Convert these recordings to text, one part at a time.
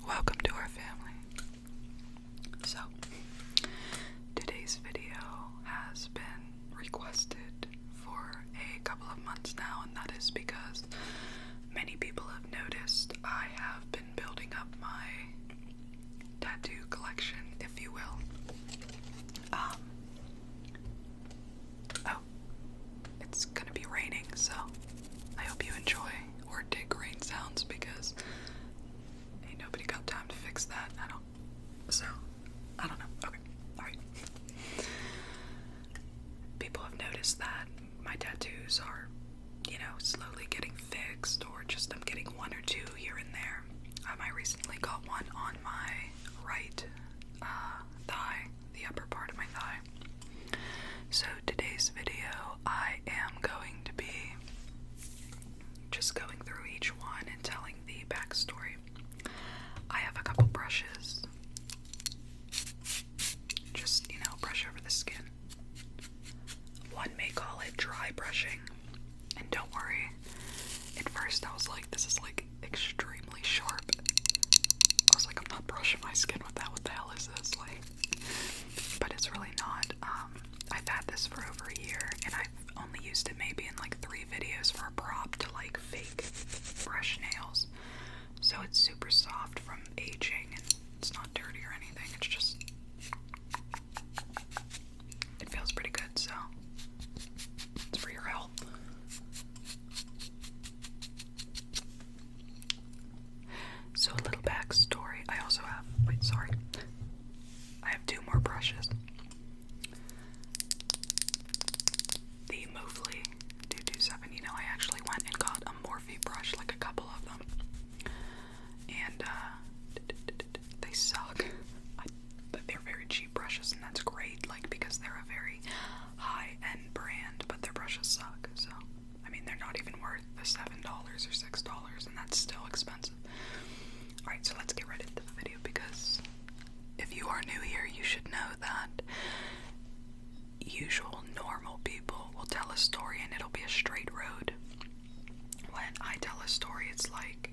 welcome to our family. So, today's video has been requested for a couple of months now, and that is because many people have noticed I have been building up my tattoo collection, if you will. It's gonna be raining, so I hope you enjoy or dig rain sounds because ain't nobody got time to fix that. I don't know. Okay, alright. People have noticed that my tattoos are, slowly getting fixed, or just I'm getting one or two here and there. I recently got one on my right thigh, the upper part of my thigh. So today's video, I am going to be just going through each one and telling the backstory. I have a couple brushes. Just, brush over the skin. One may call it dry brushing. And don't worry, at first I was like, this is like extremely sharp. I was like, I'm not brushing my skin with that. What the hell is this? But it's really not. I've had this for over a year, and I've only used it maybe in like 3 videos for a prop to like fake brush nails. So it's super soft from aging, and it's not dirty or anything. It's just, it feels pretty good, so it's for your health. So a little backstory. I also have, I have 2 more brushes. The Movely 227, I actually went and got a Morphe brush, like a couple of them. And, they suck. But they're very cheap brushes, and that's great, because they're a very high-end brand, but their brushes suck, so, they're not even worth the $7 or $6, and that's still expensive. Alright, so let's get right into the video, because if you are new here, you should know that usual normal people will tell a story and it'll be a straight road. When I tell a story, it's like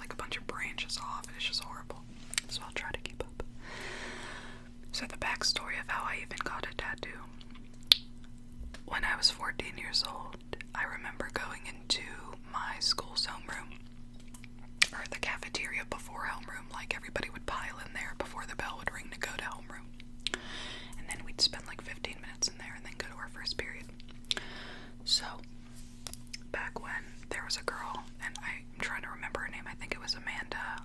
a bunch of branches off, and it's just horrible. So I'll try to keep up. So the backstory of how I even got a tattoo. When I was 14 years old, I remember going into my school's homeroom, or the cafeteria before homeroom. Everybody would pile in there before the bell would ring to go to homeroom. And then we'd spend 15 minutes in there and then go to our first period. So, back when there was a girl, and I'm trying to remember her name, I think it was Amanda.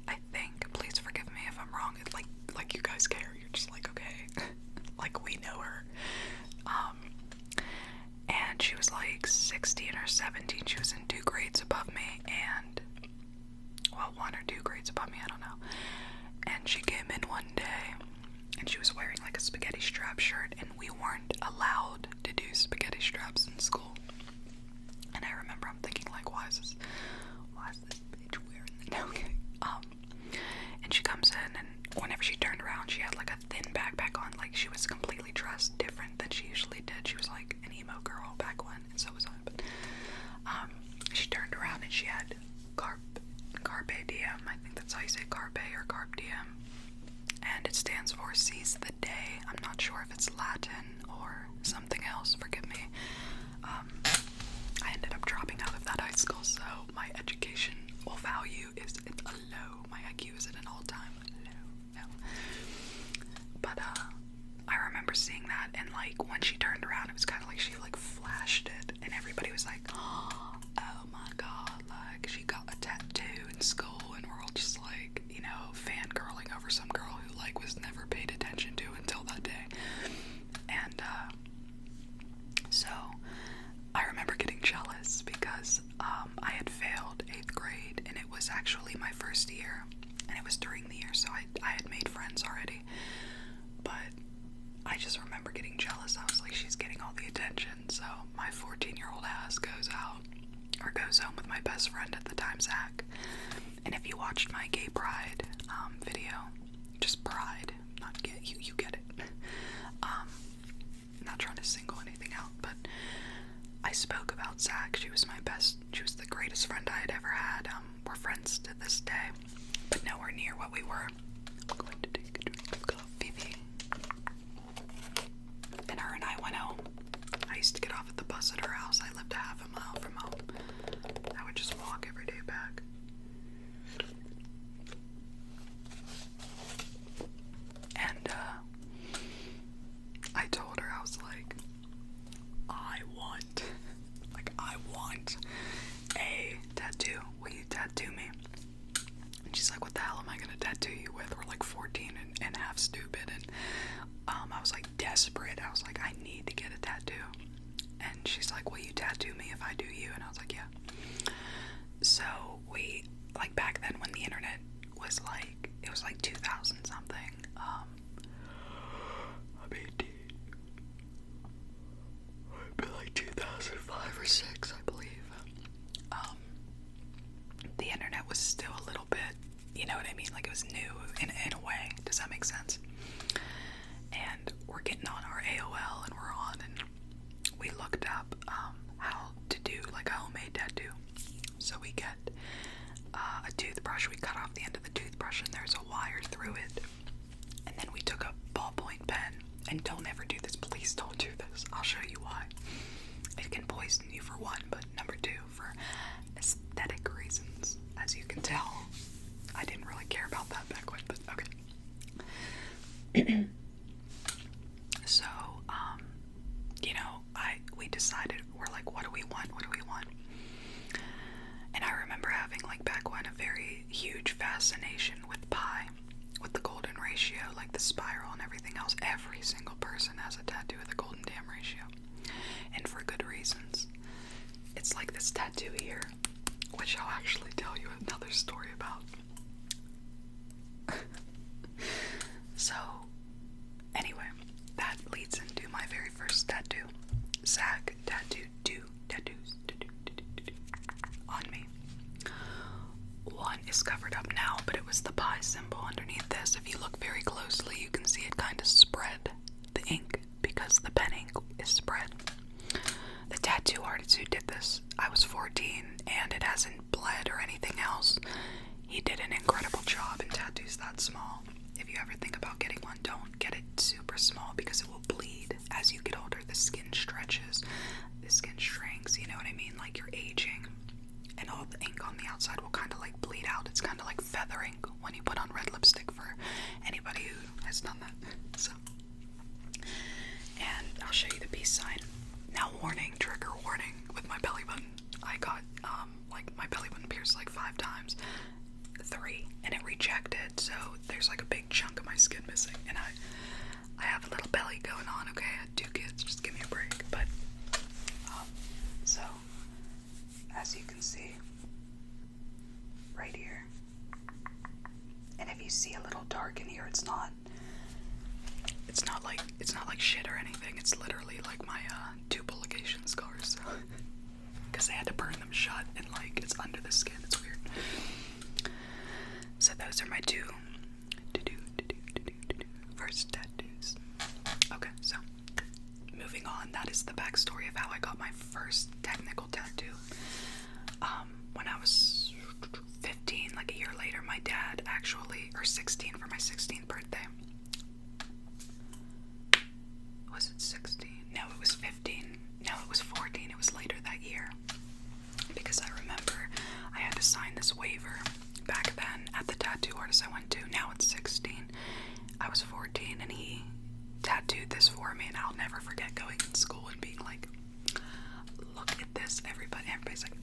I think, please forgive me if I'm wrong. It's like you guys care. You're just like, okay. We know her. And she was 16 or 17. She was in 2 grades above me, and 1 or 2 grades above me, I don't know. And she came in one day, and she was wearing a spaghetti strap shirt, and we weren't allowed to do spaghetti straps in school. And I remember I'm thinking, why is this bitch wearing that? Okay. And she comes in, and whenever she turned around, she had a thin backpack on, she was completely dressed different than she usually did. She was an emo girl back when, and so was I. But she turned around and she had Carpe Diem. I think that's how you say Carpe or Carpe Diem. And it stands for seize the day. I'm not sure if it's Latin or something else, forgive me. I ended up dropping out of that high school, so my educational value is low. My IQ is at an all-time low. No. But I remember seeing that, and when she turned around, it was kind of she flashed it, and everybody was like, oh my god, she got a tattoo in school, and we're all just fangirling over some girl who was never paid attention to until that day. And so I remember getting jealous because I had failed 8th grade, and it was actually my first year, and it was during the year, so I had made friends already. But I just remember getting jealous. I was like, she's getting all the attention, so my 14-year-old ass goes home with my best friend at the time, Zach. And if you watched my gay pride video, just pride, not gay, you get it. Not trying to single anything out, but I spoke about Zach. She was the greatest friend I had ever had. We're friends to this day, but nowhere near what we were. I'm going to take a drink of coffee. And her and I went home. I used to get off at the bus at her house. I lived a half a mile from home. I would just walk every day back. And, I told her, I was like, I want a tattoo. Will you tattoo me? And she's like, what the hell am I gonna tattoo you with? We're like 14 and half stupid. And I was like desperate. I was like, I need to get a tattoo. And she's like, will you tattoo me if I do you? And I was like, yeah. So we, like back then when the internet was like, it was like 2000 something. I'm 18. It'd be like 2005 or 6, I believe. The internet was still a little bit, you know what I mean? Like it was new in a way. Does that make sense? And we're getting on our AOL and we're on and we looked up how to do like a homemade tattoo. So we get a toothbrush. We cut off the end of the toothbrush and there's a wire through it. And then we took a ballpoint pen. And don't ever do this. Please don't do this. I'll show you why. It can poison you for one, but number two, for aesthetic reasons. As you can tell, I didn't really care about that back when, but okay. So, you know, we decided, we're like, what do we want? What do we want? And I remember having, like, back when, a very huge fascination with pi, with the golden ratio, like the spiral and everything else. Every single person has a tattoo with a golden damn ratio. And for good reasons. It's like this tattoo here, which I'll actually tell you another story about. So, anyway, that leads into my very first tattoo. Zach tattooed 2 tattoos on me. One is covered up now, but it was the pi symbol underneath this. If you look very closely, you can see it kind of spread, the ink, because the pen ink is spread. The tattoo artist who did this, I was 14, and it hasn't bled or anything else. He did an incredible job in tattoos that small. If you ever think about getting one, don't get it super small because it will bleed. As you get older, the skin stretches, the skin shrinks, you know what I mean? Like you're aging, and all the ink on the outside will kind of like bleed out. It's kind of like feather ink when you put on red lipstick, for anybody who has done that. So, and I'll show you the peace sign. Now warning, trigger warning, with my belly button. I got, like my belly button pierced like 5 times. 3, and it rejected, so there's like a big chunk of my skin missing, and I have a little belly going on, okay? I had 2 kids, just give me a break, but, so, as you can see, right here, and if you see a little dark in here, it's not like shit or anything. It's literally like my 2 ligation scars, because they had to burn them shut, and like it's under the skin. It's weird. So those are my 2 first tattoos. Okay, so moving on. That is the backstory of how I got my first technical tattoo. When I was 15, like a year later, my dad actually, or 16 for my 16th birthday. Was it 16? No, it was 15. No, it was 14. It was later that year. Because I remember I had to sign this waiver back then at the tattoo artist I went to. Now it's 16. I was 14 and he tattooed this for me, and I'll never forget going in school and being like, look at this, everybody's like,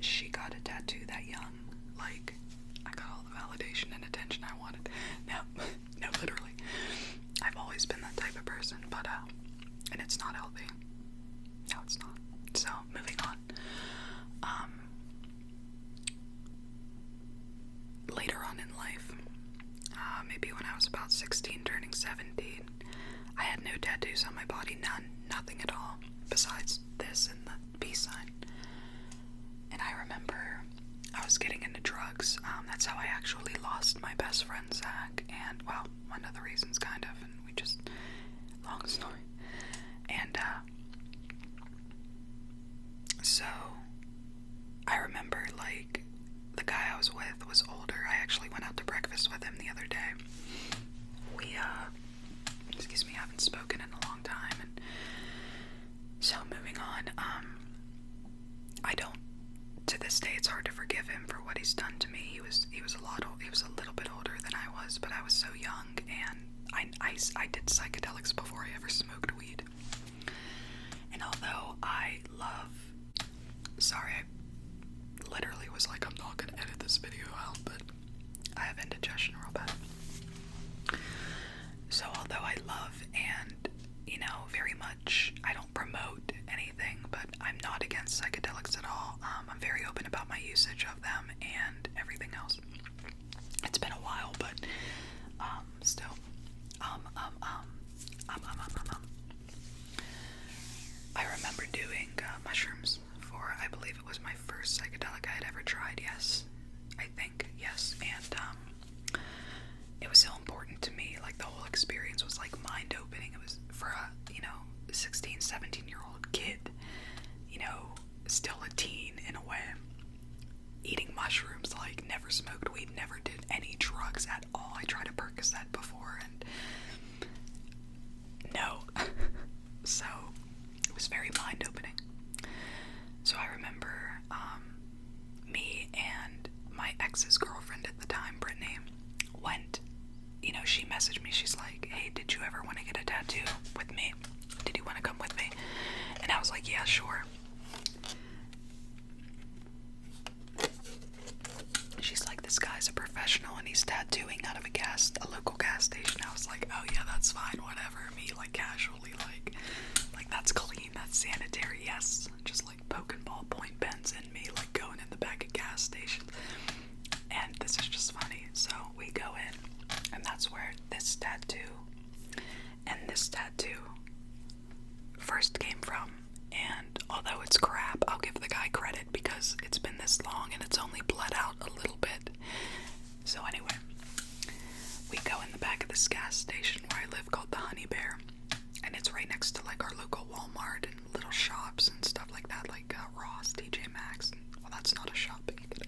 she got a tattoo that young. Like, I got all the validation and attention I wanted. No, literally. I've always been that type of person, but, and it's not healthy. No, it's not. So, moving on. Later on in life, maybe when I was about 16, turning 17, I had no tattoos on my body, nothing at all, besides this and the peace sign. And I remember I was getting into drugs. That's how I actually lost my best friend, Zach, and, well, one of the reasons, kind of, and we just, long story. And, like, the guy I was with was older. I actually went out to breakfast with him the other day. We, haven't spoken in a long time, and so moving on, to this day, it's hard to forgive him for what he's done to me. He was a little bit older than I was, but I was so young, and I did psychedelics before I ever smoked weed. And although sorry, I literally was like, I'm not gonna edit this video out, but I have indigestion real bad. So although I love and, very much, I don't promote anything, but I'm not against psychedelics at all. I'm very open about my usage of them and everything else. It's been a while, but still. I remember doing mushrooms for, I believe it was my first psychedelic I had ever tried, yes. I think, yes. And it was so important to me. Like, the whole experience was like mind-opening. It was for a 16, 17-year-old kid, still a teen in a way, eating mushrooms, like, never smoked weed, never did any drugs at all. I tried a Percocet before, and no. So it was very mind-opening. So I remember me and my ex's girlfriend at the time, Brittany, went, she messaged me. She's like, hey, did you ever want to get a tattoo with me? Did you want to come with me? And I was like, yeah, sure. She's like, this guy's a professional and he's tattooing out of a local gas station. I was like, oh yeah, that's fine, whatever. Me, like, casually, like that's clean, that's sanitary, yes. Just like poking ballpoint pens in me, like going in the back of gas stations. And this is just funny. So we go in, and that's where this tattoo and this tattoo first came from. And although it's crap, I'll give the guy credit because it's been this long and it's only bled out a little bit. So anyway, we go in the back of this gas station where I live called the Honey Bear, and it's right next to like our local Walmart and little shops and stuff like that, like Ross, TJ Maxx. Well, that's not a shop, but you get it.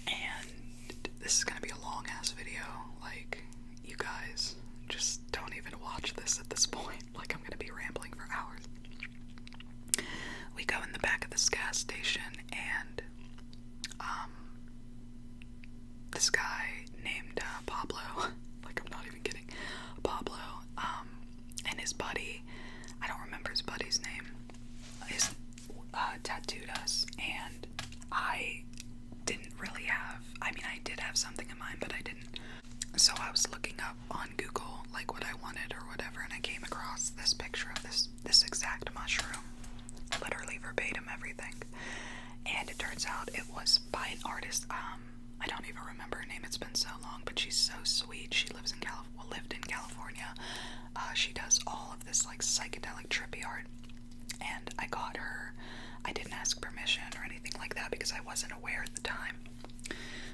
And this is gonna be a long ass video. Like, you guys just don't even watch this at this point. Like, I'm gonna be rambling for hours. We go in the back of this gas station, and this guy named Pablo, like, I'm not even kidding, Pablo, and his buddy, I don't remember his buddy's name, tattooed us, and I didn't really have, I did have something in mind, but I didn't. So I was looking up on Google, like, what I wanted or whatever, and I came across this picture of this exact mushroom, literally verbatim everything. And it turns out it was by an artist, I don't even remember her name, it's been so long, but she's so sweet. She lived in California. She does all of this, like, psychedelic trippy art, and I got her. I didn't ask permission or anything like that because I wasn't aware at the time.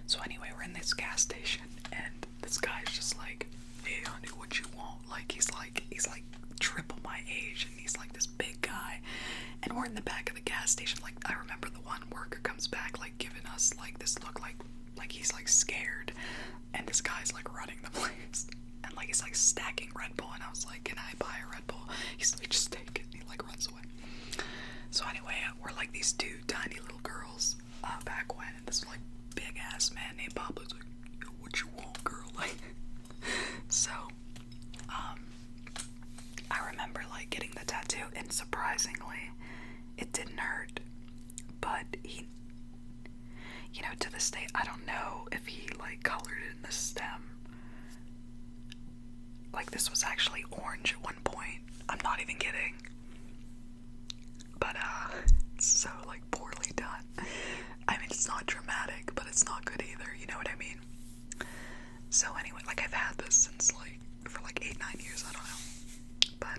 So anyway, we're in this gas station, and this guy's just like, hey honey, what you want? Like, he's like triple my age, and he's like this big guy, and we're in the back of the gas station. Like, I remember the one worker comes back, like, giving us like this look, like he's like scared, and this guy's like running the place, and like he's like stacking Red Bull, and I was like, can I buy a Red Bull? He's like, just take it, and he like runs away. So anyway, we're like these two tiny little girls back when, and this like big ass man named Pablo's like, yo, what you want, girl? Like, so I remember like getting the tattoo, and surprisingly it didn't hurt, but he, to this day, I don't know if he like colored it in the stem. Like, this was actually orange at one point, I'm not even kidding, but it's so like poorly done. It's not dramatic, but it's not good either, you know what I mean? So anyway, like, I've had this since like for like 8-9 years, I don't know, but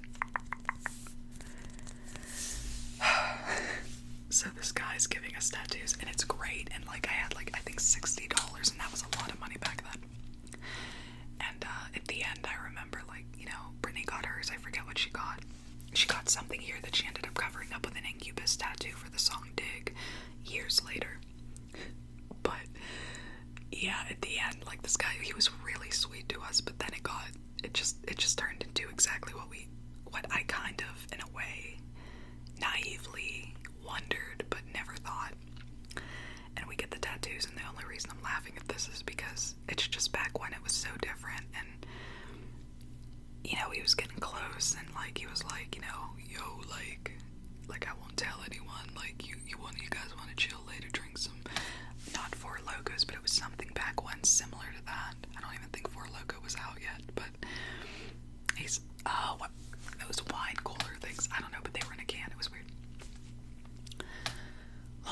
so this guy's giving us tattoos, and it's great, and like I had like I think $60, and that was a lot of money back then. And at the end, I remember, like, Brittany got hers. I forget what she got. She got something here that she ended up covering up with an Incubus tattoo for the song Dig years later.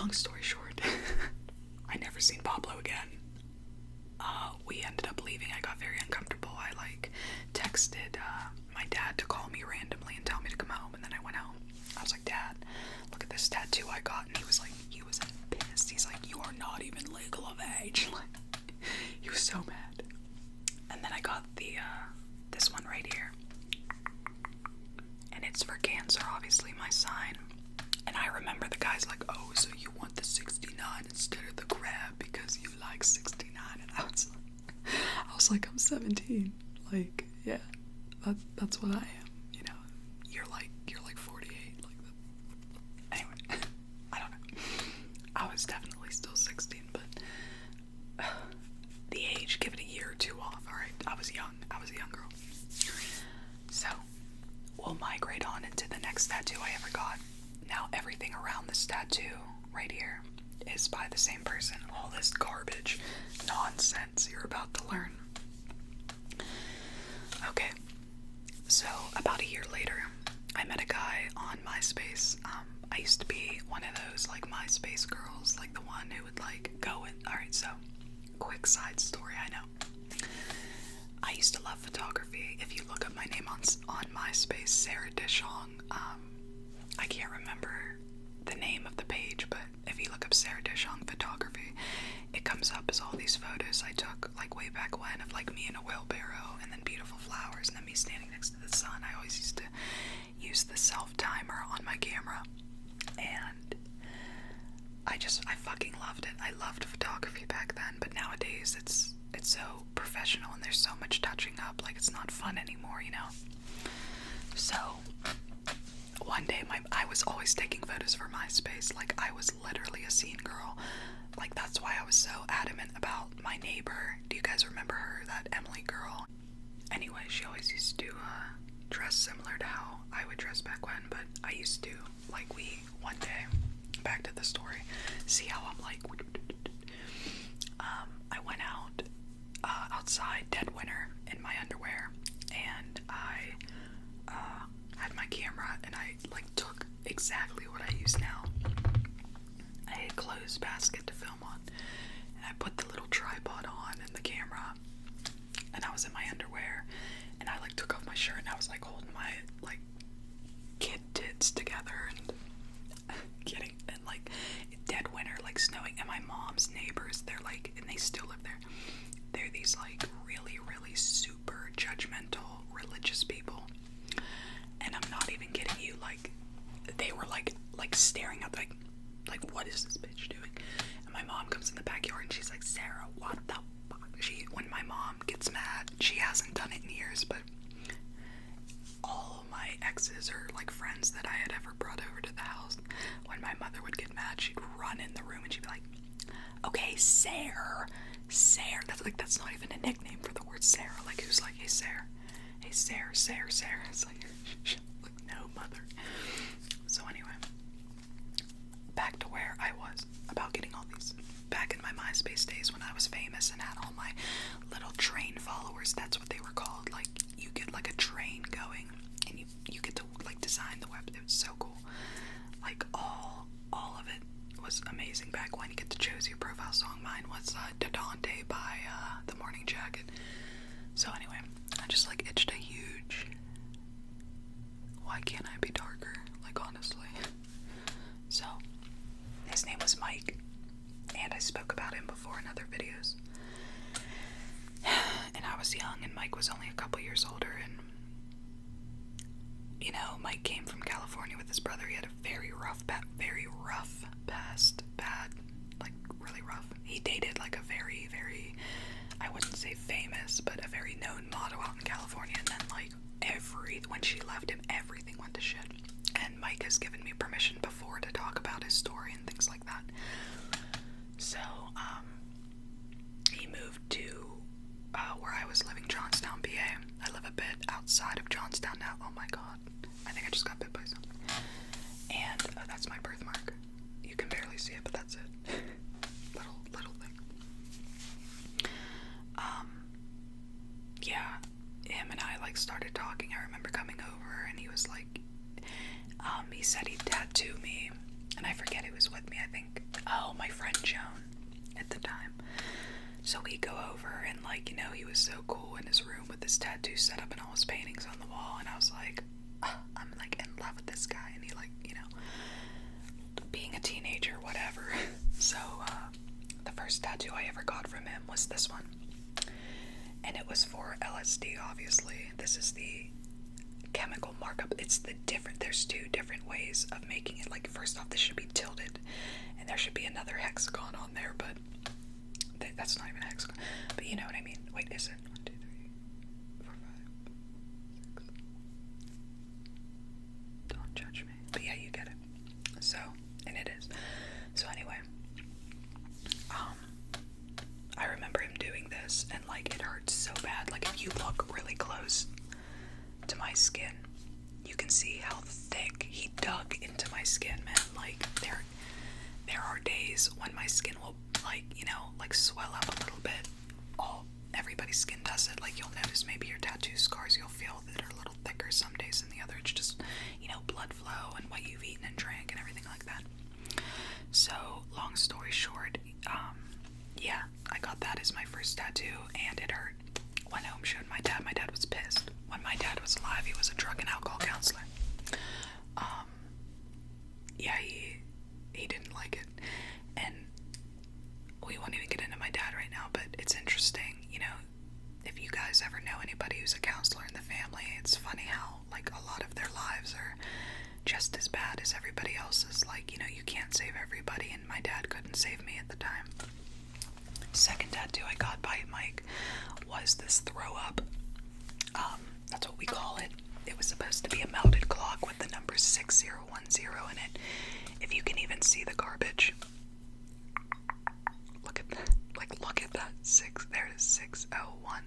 long story short, I never seen Pablo again. We ended up leaving. I got very uncomfortable. I texted my dad to call me randomly and tell me to come home, and then I went home. I was like, Dad, look at this tattoo I got, and he was pissed. He's like, you are not even legal of age. He was so mad. And then I got this one right here, and it's for Cancer, obviously my sign. And I remember the guy's like, oh, so you want the 69 instead of the crab because you like 69? And I was like, I'm 17. Like, yeah, that's what I am. You know, you're like 48. Like that. Anyway, I don't know. I was definitely still 16, but the age, give it a year or two off. All right, I was young. I was a young girl. So we'll migrate on into the next tattoo I ever got. Now everything around this tattoo right here is by the same person. All this garbage, nonsense you're about to learn. Okay, so about a year later, I met a guy on MySpace. I used to be one of those MySpace girls, the one who would go in. Alright, so quick side story, I know. I used to love photography. If you look up my name on MySpace, Sarah Dishong, I can't remember the name of the page, but if you look up Sarah Dishong photography, it comes up as all these photos I took way back when of me in a wheelbarrow, and then beautiful flowers, and then me standing next to the sun. I always used to use the self-timer on my camera, and I fucking loved it. I loved photography back then, but nowadays it's so professional and there's so much touching up, it's not fun anymore, you know? So one day I was always taking photos for MySpace. I was literally a scene girl. That's why I was so adamant about my neighbor. Do you guys remember her, that Emily girl? Anyway, she always used to dress similar to how I would dress back when, but I used to, one day, back to the story, see how I'm I went out outside, dead winter, in my underwear, and I had my camera, and I took exactly what I use now, a clothes basket to film on, and I put the little tripod on and the camera, and I was in my underwear, and I took off my shirt, and I was holding my kid tits together, and getting, and dead winter, snowing, and my mom's neighbors, they're and they still live there, they're these really, really super judgmental religious people. And I'm not even kidding you, they were staring up, what is this bitch doing? And my mom comes in the backyard and she's like, Sarah, what the fuck? When my mom gets mad, she hasn't done it in years, but all of my exes or friends that I had ever brought over to the house, when my mother would get mad, she'd run in the room and she'd be like, okay, Sarah, that's not even a nickname for the word Sarah, who's hey, Sarah. Hey, Sarah. It's no, mother. So anyway, back to where I was about getting all these. Back in my MySpace days when I was famous and had all my little train followers, that's what they were called. You get a train going, and you get to design the web. It was so cool. All of it was amazing back when. You get to choose your profile song. Mine was Dante by The Morning Jacket. So anyway, I just itched a huge, why can't I be darker? Honestly. So his name was Mike, and I spoke about him before in other videos. And I was young, and Mike was only a couple years older, and Mike came from California with his brother. He had a very rough past, bad, really rough. He dated a very, very, I wouldn't say famous, but a very known model out in California, and then when she left him, everything went to shit. And Mike has given me permission before to talk about his story and things like that. So, he moved to where I was living, Johnstown, PA. I live a bit outside of Johnstown now. Oh my god. I think I just got bit by something. And that's my birthmark. You can barely see it, but that's it. little thing. Yeah, him and I started talking. I remember coming over, and he was he said he'd tattoo me, and I forget who was with me. I think like, you know, he was so cool in his room with his tattoo set up and all his paintings on the wall, and I was like, I'm like in love with this guy, and he, like, you know, being a teenager, whatever. So the first tattoo I ever got from him was this one, and it was for LSD. Obviously, this is the chemical markup. It's the different, there's two different ways of making it. Like, first off, this should be tilted, and there should be another hexagon on there, but that's not even a hexagon, but you know what I mean. Wait, is it 1, 2, 3, 4, 5, 6? Don't judge me, but yeah, you get it. So, and it is. So anyway, I remember him doing this, and like, it hurts so bad. Like, if you look really close to my skin, you can see how thick he dug into my skin, man. Like, there are days when my skin will, like, you know, like, swell up a little bit. Everybody's skin does it. Like, you'll notice maybe your tattoo scars, you'll feel that are a little thicker some days than the other. It's just, you know, blood flow and what you've eaten and drank and everything like that. So, long story short, yeah, I got that as my first tattoo, and it hurt. Went home, showed my dad. My dad was pissed. When my dad was alive, he was a drug and alcohol counselor. Yeah, he didn't like it, and we won't even get into my dad right now, but it's interesting, you know, if you guys ever know anybody who's a counselor in the family, it's funny how, like, a lot of their lives are just as bad as everybody else's. Like, you know, you can't save everybody, and my dad couldn't save me at the time. Second tattoo I got by Mike was this throw up. That's what we call it. It was supposed to be a melted clock with the number 6010 in it. If you can even see the garbage. Look at that. Like, look at that. There it is, 6010.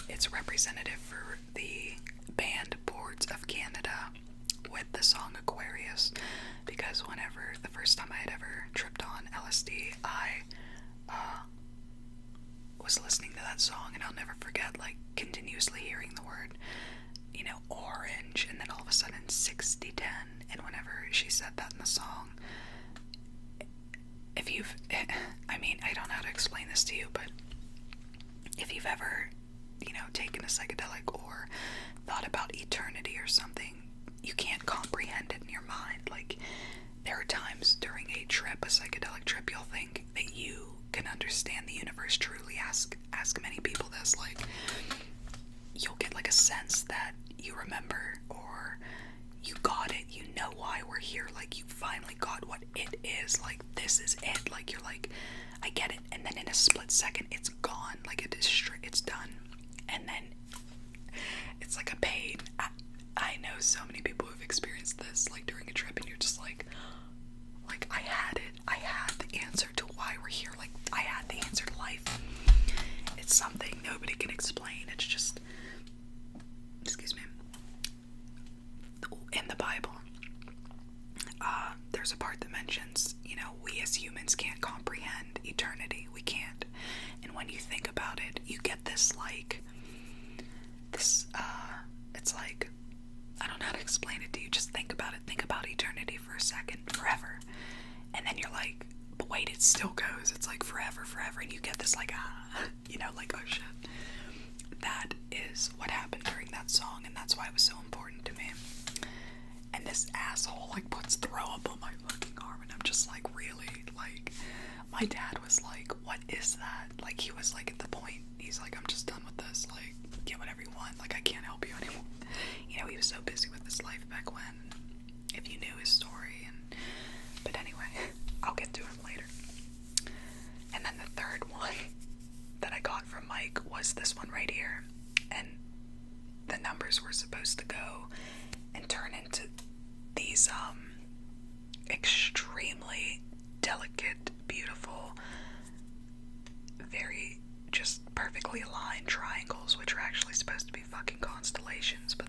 It's representative for the banned boards of Canada with the song Aquarius, because whenever the first time I had ever tripped on LSD, I was listening to that song, and I'll never forget, like, continuously hearing the word, you know, orange, and then all of a sudden 6010, and whenever she said that in the song, if you've, I mean, I don't know how to explain this to you, but if you've ever, you know, taken a psychedelic or thought about eternity or something, you can't comprehend it in your mind. Like, there are times during a trip, a psychedelic trip, you'll think that you can understand the universe truly. Ask many people this. Like, you'll get like a sense that you remember, or you got it, you know why we're here, like, you finally got what it is, like, this is it, like, you're like, I get it, and then in a split second, it's gone, like, it is straight, it's done, and then it's like a pain. I know so many people who've experienced this, like, during a trip, and you're just like, I had it, I had the answer to why we're here, like, I had the answer to life. It's something nobody can explain. It's just, excuse me, in the Bible, there's a part that mentions, you know, we as humans can't comprehend eternity. We can't. And when you think about it, you get this, like, it's like, I don't know how to explain it to you. Just think about it. Think about eternity for a second. Forever. And then you're like, but wait, it still goes. It's like forever, and you get this, like, you know, like, oh shit. That is what happened during that song, and that's why it was so important to me. And this asshole, like, puts throw up on my fucking arm, and I'm just like, really? Like, my dad was like, what is that? Like, he was like, at the point, he's like, I'm just done with this, like, get whatever you want, like, I can't help you anymore. You know, he was so busy with his life back when, if you knew his story. But anyway, I'll get to him later. And then the third one that I got from Mike was this one right here, and the numbers were supposed to go and turn into these extremely delicate, beautiful, very just perfectly aligned triangles, which are actually supposed to be fucking constellations, but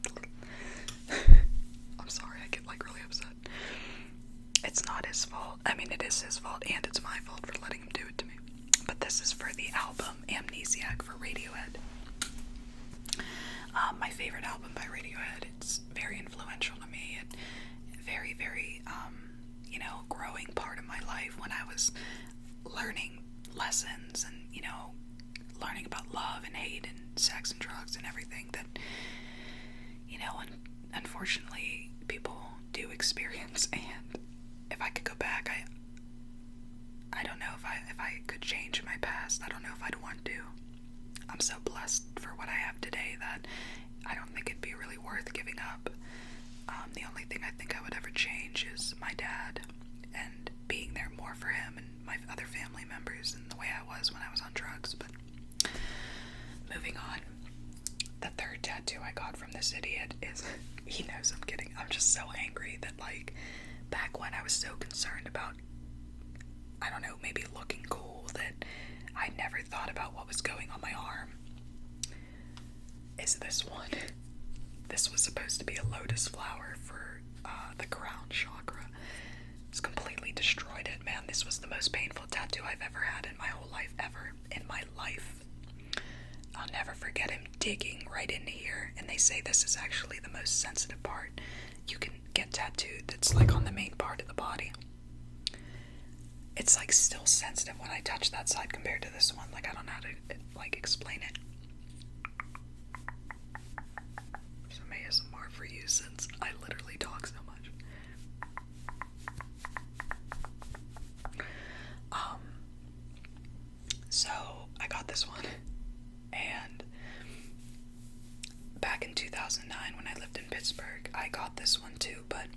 I'm sorry, I get, like, really upset. It's not his fault. I mean, it is his fault, and it's my fault for letting him do it to me. But this is for the album Amnesiac for Radiohead. My favorite album by Radiohead. It's very influential to me. Very, very, you know, growing part of my life when I was learning lessons and, you know, learning about love and hate and sex and drugs and everything that, unfortunately people do experience. And if I could go back, I don't know if I could change my past. I don't know if I'd want to. I'm so blessed for what I have today that I don't think it'd be really worth giving up. The only thing I think I would ever change is my dad and being there more for him and my other family members than the way I was when I was on drugs. But moving on, the third tattoo I got from this idiot is, he knows I'm kidding, I'm just so angry that, like, back when I was so concerned about, I don't know, maybe looking cool, that I never thought about what was going on my arm, is this one. This was supposed to be a lotus flower for the crown chakra. It's completely destroyed it, man. This was the most painful tattoo I've ever had in my whole life, ever in my life. I'll never forget him digging right into here, and they say this is actually the most sensitive part you can get tattooed. That's like on the main part of the body. It's like still sensitive when I touch that side compared to this one. Like, I don't know how to like explain it. Some ASMR for you, since I literally talk so much. So I got this one, and back in 2009 when I lived in Pittsburgh, I got this one too, but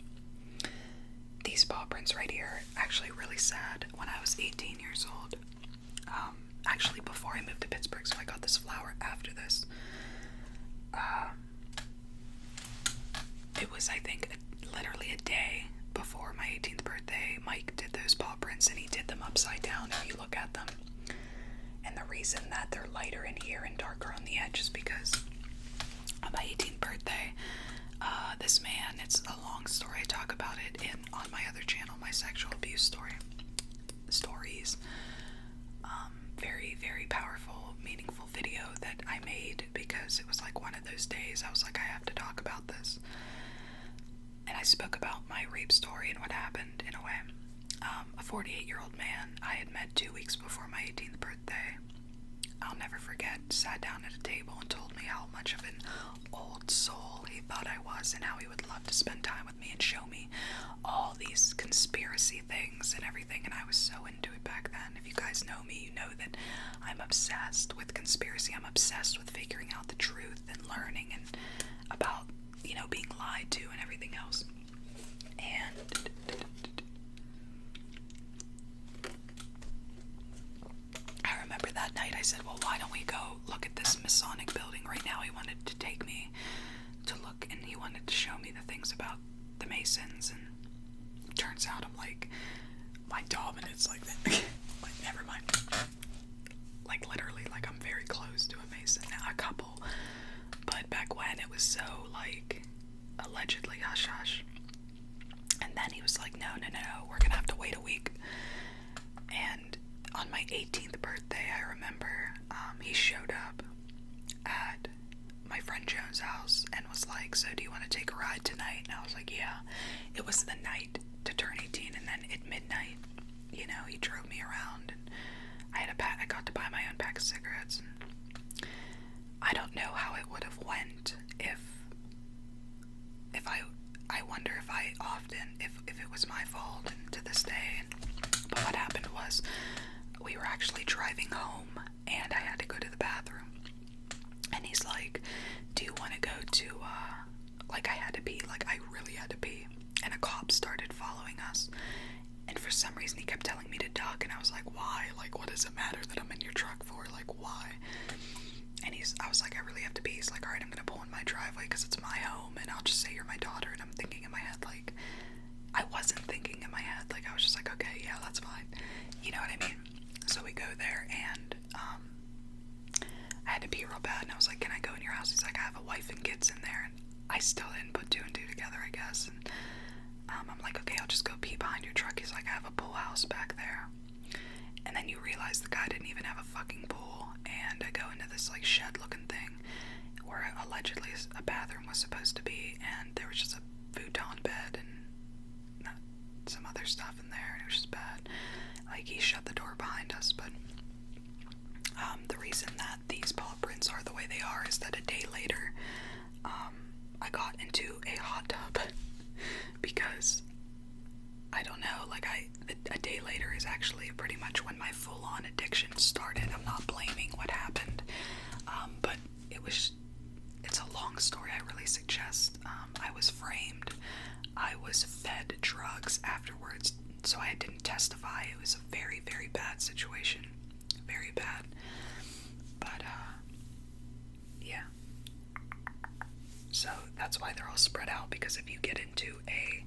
these paw prints right here are actually really sad. When I was 18 years old, actually before I moved to Pittsburgh, so I got this flower after this. It was, I think, literally a day before my 18th birthday. Mike did those paw prints, and he did them upside down if you look at them. And the reason that they're lighter in here and darker on the edge is because on my 18th birthday, this man, it's a long story, I talk about it on my other channel, my sexual abuse stories. Very, very powerful, meaningful video that I made because it was like one of those days I was like, I have to talk about this. And I spoke about my rape story and what happened in a way. A 48-year-old man I had met 2 weeks before my 18th birthday, I'll never forget, sat down at a table and told me how much of an old soul he thought I was and how he would love to spend time with me and show me all these conspiracy things and everything, and I was so into it back then. If you guys know me, you know that I'm obsessed with conspiracy. I'm obsessed with figuring out the truth and learning and about, being lied to and everything else. And I remember that night I said, well, why don't we go look at this Masonic building right now? He wanted to take me to look, and he wanted to show me the things about the Masons, and it turns out I'm like, my dominance like that. Like, never mind. Like, literally, like, I'm very close to a Mason now, a couple. But back when it was so, like, allegedly hush hush. And then he was like, no, we're gonna have to wait a week. And on my 18th birthday, I remember, he showed up at my friend Joan's house and was like, so do you want to take a ride tonight? And I was like, yeah. It was the night to turn 18, and then at midnight, he drove me around, and I got to buy my own pack of cigarettes, and I don't know how it would have went if I wonder if I often, if it was my fault, and to this day. But what happened was, we were actually driving home, and I had to go to the bathroom, and he's like, do you want to go to, like, I had to pee, like, I really had to pee, and a cop started following us, and for some reason he kept telling me to duck, and I was like, why? Like, what does it matter that I'm in your truck for? Like, why? And I was like, I really have to pee. He's like, alright, I'm gonna pull in my driveway because it's my home, and I'll just say you're my daughter. And I'm thinking in my head, like, I wasn't thinking in my head, like, I was just like, okay, yeah, that's fine. You know what I mean? So we go there, and I had to pee real bad, and I was like, can I go in your house? He's like, I have a wife and kids in there, and I still didn't put 2 and 2 together, I guess. And I'm like, okay, I'll just go pee behind your truck. He's like, I have a pool house back there. And then you realize the guy didn't even have a fucking pool, and I go into this, like, shed-looking thing where allegedly a bathroom was supposed to be, and there was just a futon bed and some other stuff in there, and it was just bad. Like, he shut the door behind us, but The reason that these paw prints are the way they are is that a day later, I got into a hot tub because, I don't know, like a day later is actually pretty much when my full-on addiction started. I'm not blaming what happened, but it's a long story. I really suggest. I was framed. I was fed drugs afterwards, so I didn't testify. It was a very, very bad situation. Very bad. But, yeah. So that's why they're all spread out, because if you get into a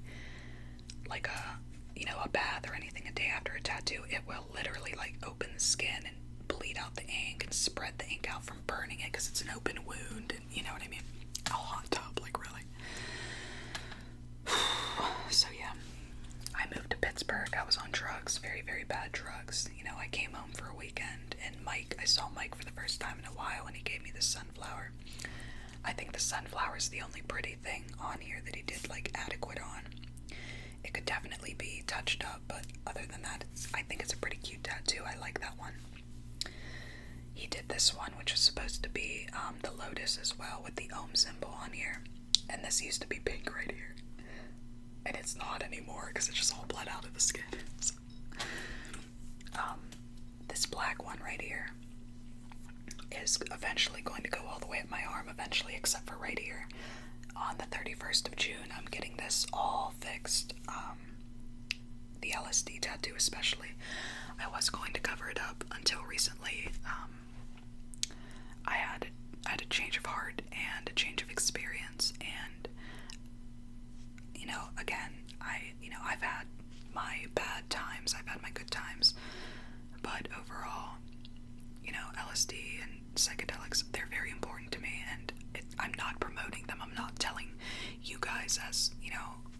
bath or anything a day after a tattoo, it will literally, like, open the skin and bleed out the ink and spread the ink out from burning it, because it's an open wound, and you know what I mean? A hot tub, like, really. So, yeah. I moved to Pittsburgh. I was on drugs, very, very bad drugs. You know, I came home for a weekend, and I saw Mike for the first time in a while, and he gave me this sunflower. I think the sunflower is the only pretty thing on here that he did, like, adequate on. It could definitely be touched up, but other than that, I think it's a pretty cute tattoo. I like that one. He did this one, which was supposed to be the lotus as well, with the Om symbol on here. And this used to be pink right here. And it's not anymore, because it just all bled out of the skin. So, this black one right here is eventually going to go all the way up my arm, eventually, except for right here. On the 31st of June, I'm getting this all fixed. The Lsd Tattoo especially. I was going to cover it up until recently. I had a change of heart and a change of experience, and again, I've had my bad times, I've had my good times, but overall, LSD and psychedelics, they're very important to me, and I'm not promoting them. I'm not telling you guys, as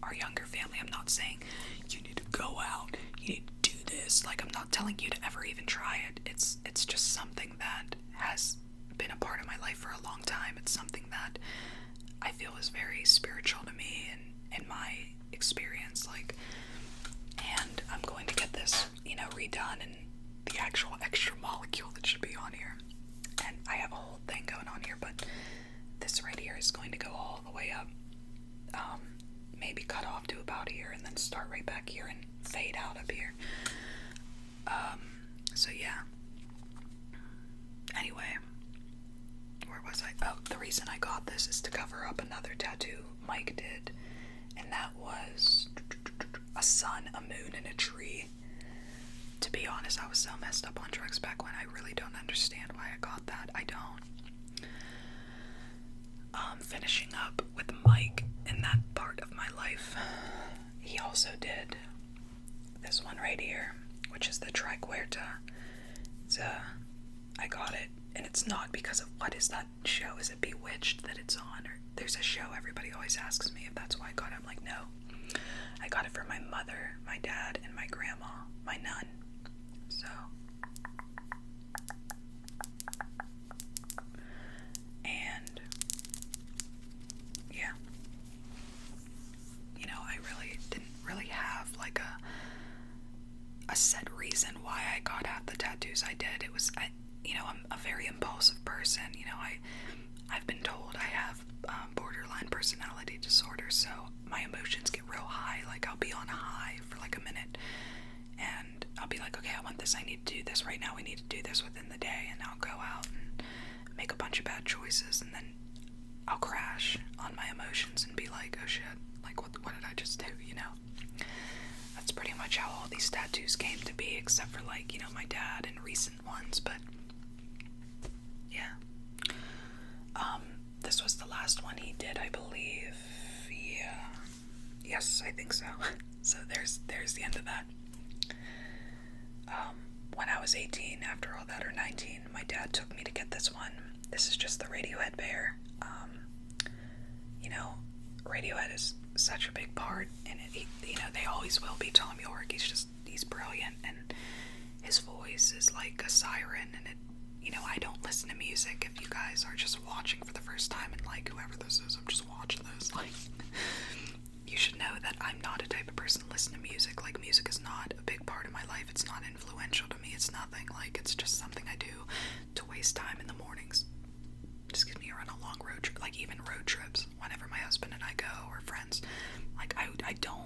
our younger family, I'm not saying you need to go out, you need to do this. Like, I'm not telling you to ever even try it. It's just something that has been a part of my life for a long time. It's something that I feel is very spiritual to me and in my experience, and I'm going to get this, redone, and the actual extra molecule that should be on here. And I have a whole thing going on here, but this right here is going to go all the way up, maybe cut off to about here, and then start right back here and fade out up here. So yeah. Anyway, where was I? Oh, the reason I got this is to cover up another tattoo Mike did, and that was a sun, a moon, and a tree. To be honest, I was so messed up on drugs back when. I really don't understand why I got that. I don't. Finishing up with Mike in that part of my life, he also did this one right here, which is the Triquerta. I got it, and it's not because of, what is that show? Is it Bewitched that it's on? Or there's a show, everybody always asks me if that's why I got it. I'm like, no. I got it for my mother, my dad, and my grandma, my nun. So, and yeah, I really didn't really have like a set reason why I got half the tattoos I did. It was, I'm a very impulsive person. I've been told I have borderline personality disorder, so my emotions get real high. Like, I'll be on a high for like a minute, and I'll be like, okay, I want this, I need to do this right now, we need to do this within the day, and I'll go out and make a bunch of bad choices, and then I'll crash on my emotions and be like, oh shit, like, what did I just do, That's pretty much how all these tattoos came to be, except for, like, my dad and recent ones, but yeah. This was the last one he did, I believe. Yeah. Yes, I think so. So there's the end of that. When I was 18, after all that, or 19, my dad took me to get this one. This is just the Radiohead bear. Radiohead is such a big part in it. They always will be. Tom York, he's brilliant, and his voice is like a siren, and I don't listen to music. If you guys are just watching for the first time, and like, whoever this is, I'm just watching this, like, you should know that I'm not a type of person to listen to music. Like, music is not a big part of my life. It's not influential to me. It's nothing. Like, it's just something I do FaceTime in the mornings. Just gives me a run a long road trip, like even road trips, whenever my husband and I go, or friends. Like, I don't,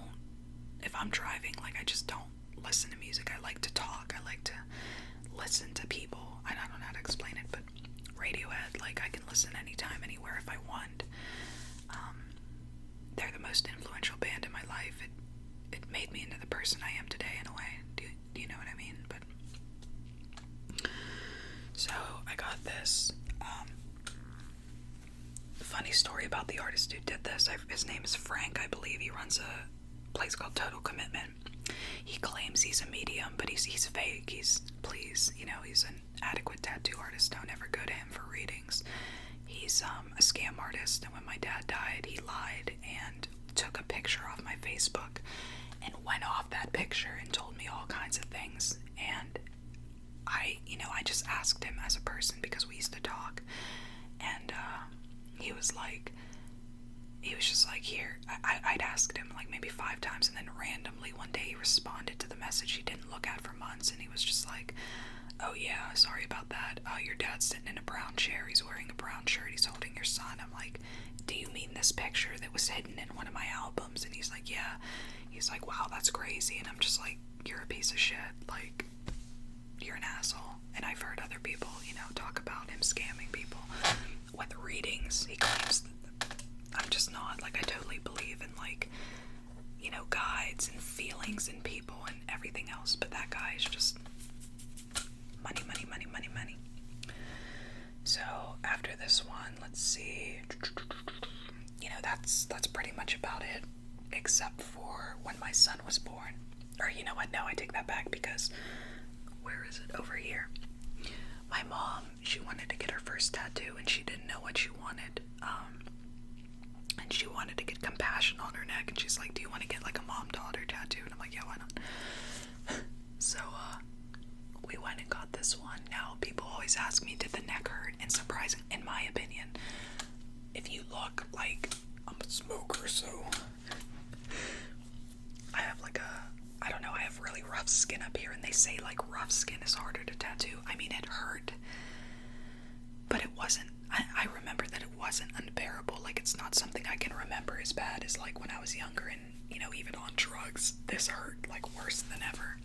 if I'm driving, like, I just don't listen to music. I like to talk. I like to listen to people. I don't know how to explain it, but Radiohead, like, I can listen anytime, anywhere if I want. They're the most influential band in my life. It made me into the person I am today, in a way. Do you know what I mean? But so I got this funny story about the artist who did this. His name is Frank, I believe. He runs a place called Total Commitment. He claims he's a medium, but he's fake. He's an adequate tattoo artist. Don't ever go to him for readings. He's a scam artist, and when my dad died, he lied and took a picture off my Facebook and went off that picture and told me all kinds of things. And I just asked him as a person, because we used to talk, and he was just like, here, I'd asked him like maybe 5 times, and then randomly one day he responded to the message he didn't look at for months, and he was just like, oh yeah, sorry about that, your dad's sitting in a brown chair, he's wearing a brown shirt, he's holding your son. I'm like, do you mean this picture that was hidden in one of my albums? And he's like, yeah. He's like, wow, that's crazy. And I'm just like, you're a piece of shit, like, you're an asshole. And I've heard other people, talk about him scamming people with readings. He claims that I'm just not, like, I totally believe in, like, guides and feelings in people and everything else, but that guy is just money, money, money, money, money. So after this one, let's see, that's pretty much about it, except for when my son was born. Or you know what, no, I take that back, because where is it? Over here. My mom, she wanted to get her first tattoo, and she didn't know what she wanted. And she wanted to get compassion on her neck, and she's like, do you want to get like a mom-daughter tattoo? And I'm like, yeah, why not? So, we went and got this one. Now, people always ask me, did the neck hurt? And surprising, in my opinion, if you look, like, I'm a smoker, so I have I have really rough skin up here, and they say, like, rough skin is harder to tattoo. I mean, it hurt, but it wasn't, I remember that it wasn't unbearable. Like, it's not something I can remember as bad as, like, when I was younger and, even on drugs, this hurt, like, worse than ever.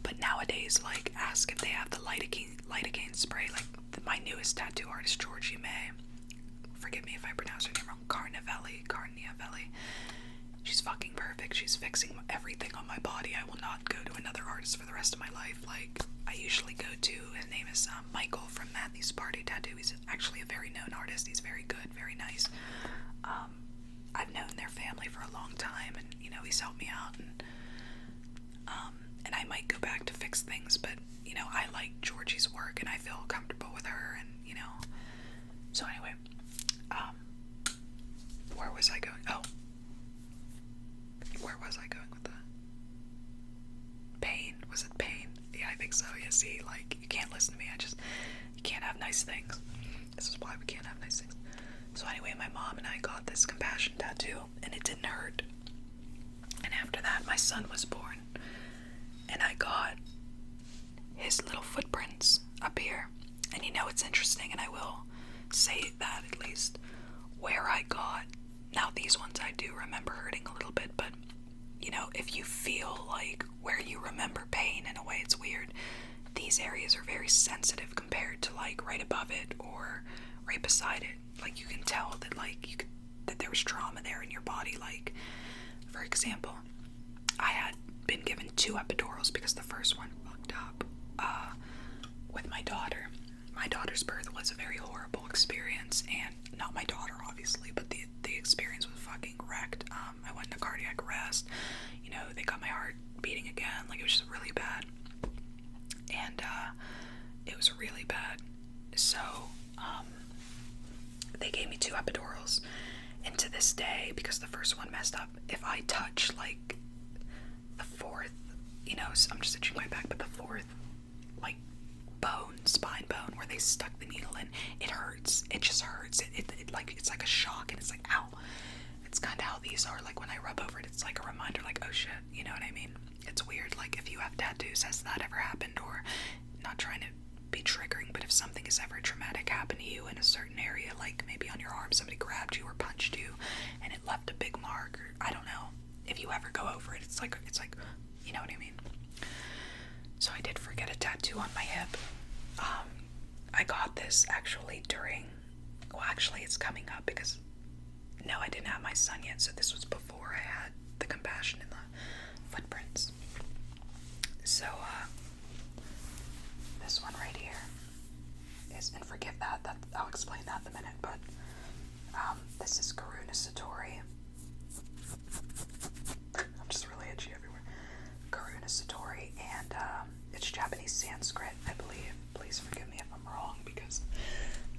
But nowadays, like, ask if they have the lidocaine spray. Like, my newest tattoo artist, Georgie May, forgive me if I pronounce her name wrong, Carniavelli. She's fucking perfect. She's fixing everything on my body. I will not go to another artist for the rest of my life. Like, I usually go to, his name is Michael from Matthew's Party Tattoo. He's actually a very known artist. He's very good, very nice. I've known their family for a long time, and, he's helped me out, and I might go back to fix things, but, I like Georgie's work, and I feel comfortable with her, and, so anyway, where was I going? Oh, where was I going with that? Pain. Was it pain? Yeah, I think so. Yeah, see, like, you can't listen to me. You can't have nice things. This is why we can't have nice things. So anyway, my mom and I got this compassion tattoo, and it didn't hurt. And after that, my son was born, and I got his little footprints up here. And it's interesting, and I will say that at least, where I got, now these ones I do remember hurting a little bit, but, if you feel like where you remember pain, in a way it's weird, these areas are very sensitive compared to, like, right above it or right beside it. Like, you can tell that, like, that there was trauma there in your body. Like, for example, I had been given 2 epidurals because the first one fucked up with my daughter. My daughter's birth was a very horrible experience, and not my daughter, obviously, but the experience was fucking wrecked. I went into cardiac arrest. They got my heart beating again. Like, it was just really bad. And it was really bad. So they gave me 2 epidurals, and to this day, because the first one messed up, if I touch, like, the 4th, I'm just itching my back, but the 4th, like, spine bone, where they stuck the needle in, it hurts. It just hurts. It like, it's like a shock, and it's like, ow. It's kind of how these are. Like, when I rub over it, it's like a reminder, like, oh shit, you know what I mean? It's weird. Like, if you have tattoos, has that ever happened? Or, not trying to be triggering, but if something has ever traumatic happened to you in a certain area, like maybe on your arm, somebody grabbed you or punched you, and it left a big mark, or I don't know, if you ever go over it, it's like, you know what I mean? So I did forget a tattoo on my hip. I got this actually actually it's coming up because, no, I didn't have my son yet, so this was before I had the compassion in the footprints. So, this one right here is, and forgive that I'll explain that in a minute, but, this is Karuna Satori. I'm just really itchy everywhere. Karuna Satori, and, it's Japanese Sanskrit, I believe. Please forgive me if I'm wrong, because,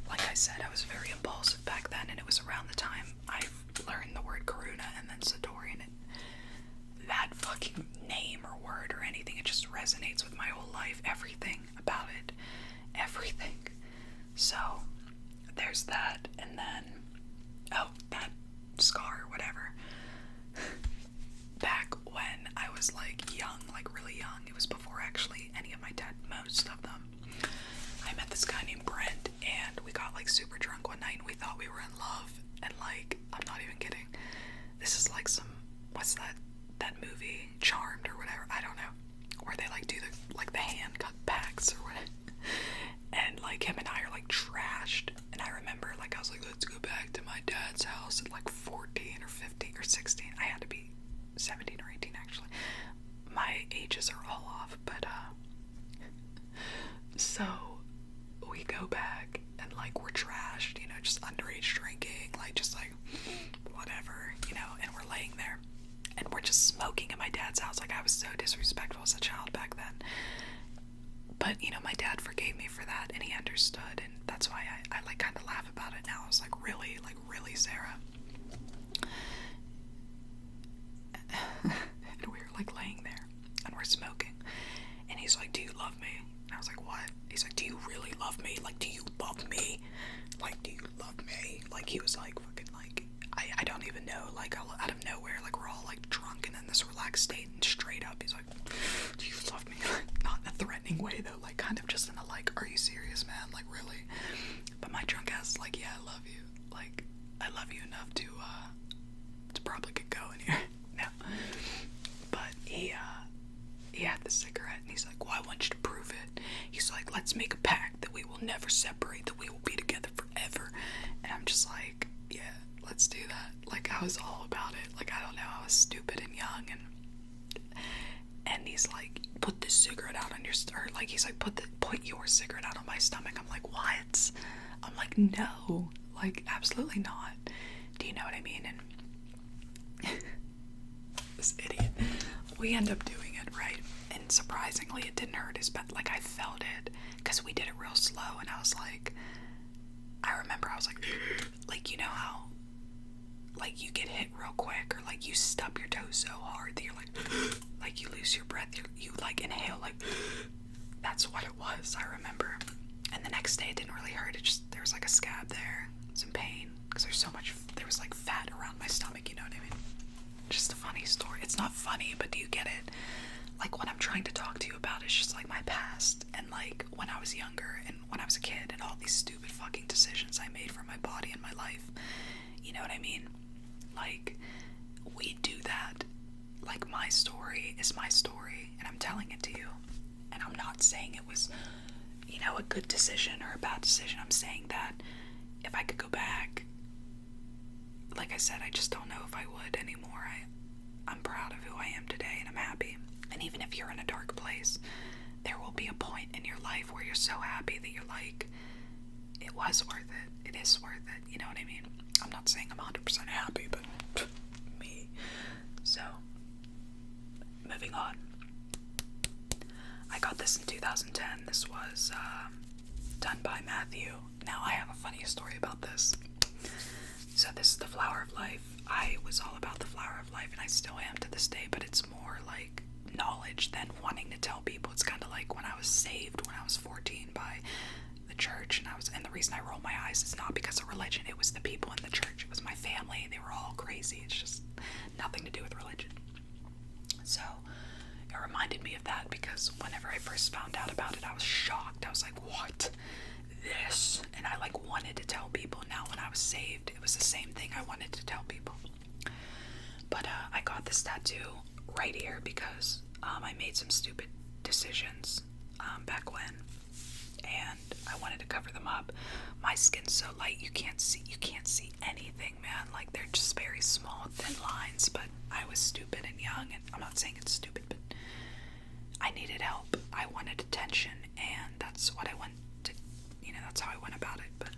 like I said, I was very impulsive back then, and it was around the time I learned the word Karuna and then Satori, and that fucking name or word or anything, it just resonates with my whole life, everything about it, everything. So, there's that, and then, that scar or whatever. Back when I was like young, like really young, it was before actually any of my most of them, I met this guy named Brent, and we got like super drunk one night, and we thought we were in love, and like, I'm not even kidding, this is like some, what's that movie, Charmed or whatever, I don't know, where they like do the hand cut backs or whatever, and like him and I are like trashed, and I remember like I was like, let's go back to my dad's house at like 14 or 15 or 16, I had to be 17 or 18 actually, my ages are all off, but so we go back, and like we're trashed, you know, just underage drinking, like just like whatever, you know, and we're laying there, and we're just smoking in my dad's house. Like, I was so disrespectful as a child back then, but you know, my dad forgave me for that, and he understood, and that's why I like kind of laugh about it now. I was like, really, Sarah? And we were like laying there, and we're smoking, and he's like, do you love me? And I was like, what? He's like, do you really love me? Like, do you love me? Like, do you love me? Like, he was like, fucking, like, I don't even know, like, out of nowhere, like, we're all like drunk and in this relaxed state, and straight up, he's like, do you love me? Not in a threatening way, though, like, kind of just in a, like, are you serious, man? Like, really? But my drunk ass is like, yeah, I love you. Like, I love you enough to probably get going here. No. But he had the cigarette, and he's like, well, I want you to prove it. He's like, let's make a pact that we will never separate, that we will be together forever. And I'm just like, yeah, let's do that. Like, I was all about it. Like, I don't know, I was stupid and young, and he's like, put this cigarette out on your like, he's like, put your cigarette out on my stomach. I'm like, what? I'm like, no, like, absolutely not. Do you know what I mean? And this idiot, we end up doing it, right? And surprisingly, it didn't hurt as bad. Like, I felt it, because we did it real slow, and I was like, I remember I was like, you know how, like, you get hit real quick, or like you stub your toe so hard that you're like you lose your breath, you like inhale, like, that's what it was, I remember. And the next day it didn't really hurt, it just, there was like a scab there, some pain, because there was like fat around my stomach, you know what I mean? Just a funny story. It's not funny, but do you get it? Like, what I'm trying to talk to you about is just like my past, and like when I was younger, and when I was a kid, and all these stupid fucking decisions I made for my body and my life. You know what I mean? Like, we do that. Like, my story is my story, and I'm telling it to you. And I'm not saying it was, you know, a good decision or a bad decision. I'm saying that if I could go back, like I said, I just don't know if I would anymore. I'm proud of who I am today, and I'm happy. And even if you're in a dark place, there will be a point in your life where you're so happy that you're like, it was worth it. It is worth it. You know what I mean? I'm not saying I'm 100% happy, but me. So, moving on. I got this in 2010. This was done by Matthew. Now, I have a funny story about this. So this is the Flower of Life. I was all about the Flower of Life, and I still am to this day, but it's more like knowledge than wanting to tell people. It's kind of like when I was saved when I was 14 by the church, and the reason I roll my eyes is not because of religion. It was the people in the church. It was my family. They were all crazy. It's just nothing to do with religion. So it reminded me of that because because whenever I first found out about it, I was shocked. I was like, what? This? And I like wanted to tell people. Now when I was saved, it was the same thing. I wanted to tell people. But I got this tattoo right here because I made some stupid decisions back when, and I wanted to cover them up. My skin's so light you can't see anything, man. Like, they're just very small, thin lines. But I was stupid and young, and I'm not saying it's stupid, but I needed help. I wanted attention, and that's what I went to, that's how I went about it. But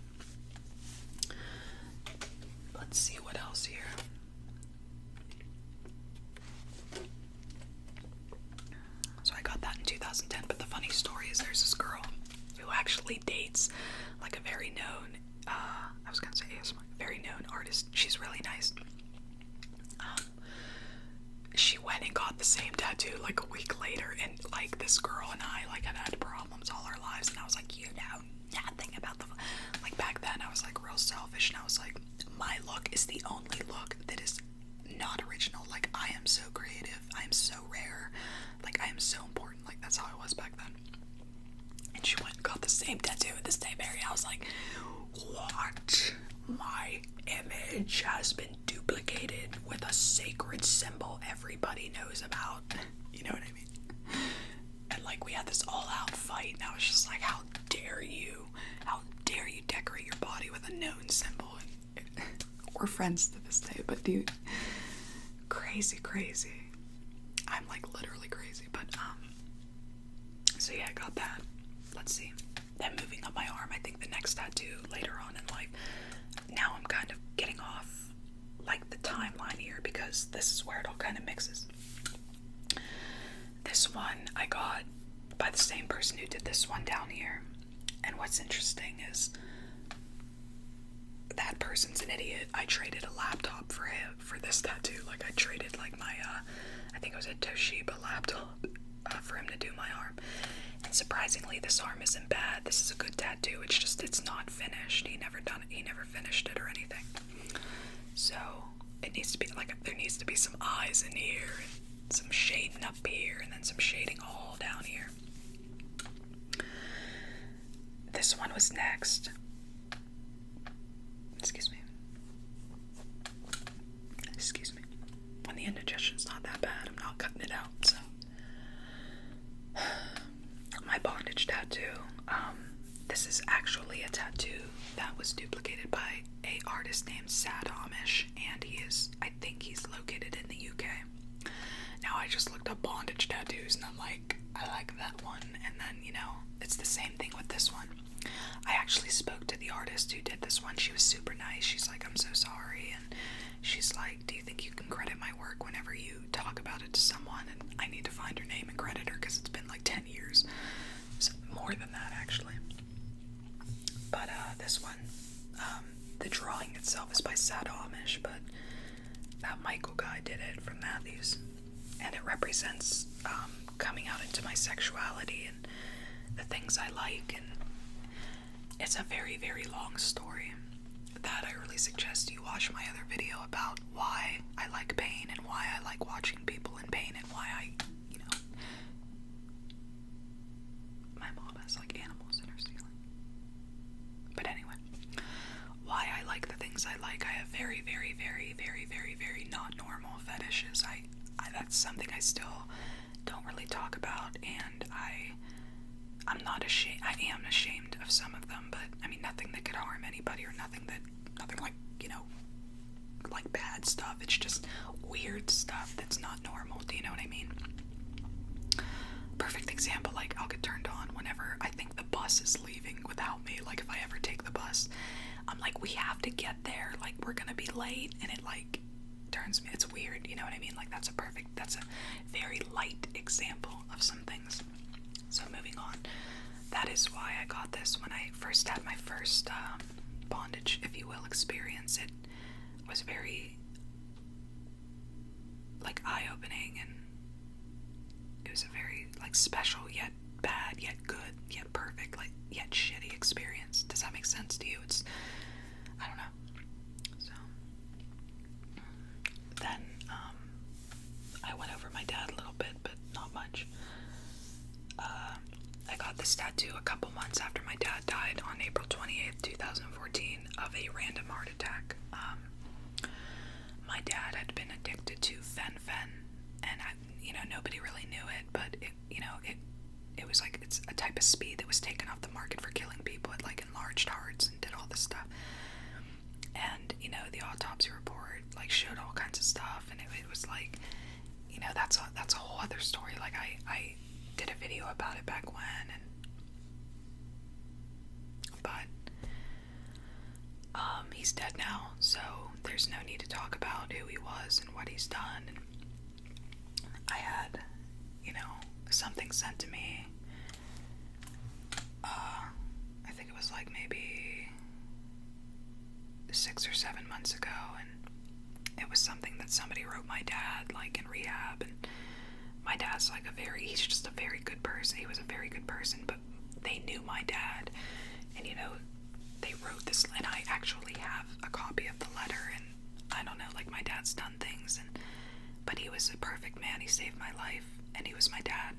let's see what else here. So I got that in 2010, but the funny story is there's this girl who actually dates like a very known, I was gonna say very known artist. She's really nice. She went and got the same tattoo like a week later, and like this girl and I like had problems all our lives, and I was like, you know nothing about like back then I was like real selfish, and I was like, my look is the only look that is not original. Like, I am so creative, I am so rare, like I am so important. Like, that's how I was back then. And she went and got the same tattoo in the same area. I was like, what? My image has been duplicated with a sacred symbol everybody knows about. You know what I mean? And like, we had this all-out fight, and I was just like, how dare you decorate your body with a known symbol? And we're friends to this day, but dude, crazy. I'm like literally crazy. But so yeah, I got that. Let's see. Then moving up my arm, I think the next tattoo later on in life. Now I'm kind of getting off like the timeline here, because this is where it all kind of mixes. This one I got by the same person who did this one down here. And what's interesting is that person's an idiot. I traded a laptop for him for this tattoo. Like, I traded like my I think it was a Toshiba laptop for him to do my arm. And surprisingly, this arm isn't bad. This is a good tattoo. It's just, it's not finished. He never finished it or anything. So it needs to be like, there needs to be some eyes in here, and some shading up here, and then some shading all down here. This one was next. Excuse me. When the indigestion's not that bad, I'm not cutting it out, so. My bondage tattoo. This is actually a tattoo that was duplicated by a artist named Sad Amish, and I think he's located in the UK. Now, I just looked up bondage tattoos, and I'm like, I like that one, and then, it's the same thing with this one. I actually spoke to the artist who did this one. She was super nice. She's like, I'm so sorry, and she's like, do you think you can credit my work whenever you talk about it to someone? And I need to find her name and credit her, because it's been like 10 years. So more than that, actually. But this one, the drawing itself is by Sad Amish, but that Michael guy did it from Matthews, and it represents coming out into my sexuality and the things I like, and it's a very, very long story that I really suggest you watch my other video about why I like pain and why I like watching people in pain, and why I, my mom has like animals in her ceiling. But anyway, why I like the things I like. I have very, very, very, very, very, very not normal fetishes. I that's something I still don't really talk about, and I'm not ashamed. I am ashamed of some of them, but I mean, nothing that could harm anybody, or nothing like, like bad stuff. It's just weird stuff that's not normal. Do you know what I mean? Perfect example, like, I'll get turned on whenever I think the bus is leaving without me. Like, if I ever take the bus, I'm like, we have to get there. Like, we're gonna be late, and it like turns me. It's weird. You know what I mean? Like, that's a very light example of some things. So moving on, that is why I got this. When I first had my first bondage, if you will, experience, it was very like eye-opening, and it was a very like special yet bad yet good yet perfect like yet shitty experience. Does that make sense to you? I don't know. So then I went over my dad a little bit, but not much. this tattoo a couple months after my dad died on April 28th, 2014, of a random heart attack. My dad had been addicted to fen-phen, and nobody really knew it, but it was like, it's a type of speed that was taken off the market for killing people. It like enlarged hearts and did all this stuff. And the autopsy report like showed all kinds of stuff, and it was like, that's a whole other story. Like I did a video about it back when, but he's dead now, so there's no need to talk about who he was and what he's done. And I had, something sent to me, I think it was like maybe 6 or 7 months ago, and it was something that somebody wrote my dad, like in rehab. And my dad's like he's just a very good person. He was a very good person, but they knew my dad, and they wrote this, and I actually have a copy of the letter, and I don't know, like, my dad's done things, but he was a perfect man. He saved my life, and he was my dad.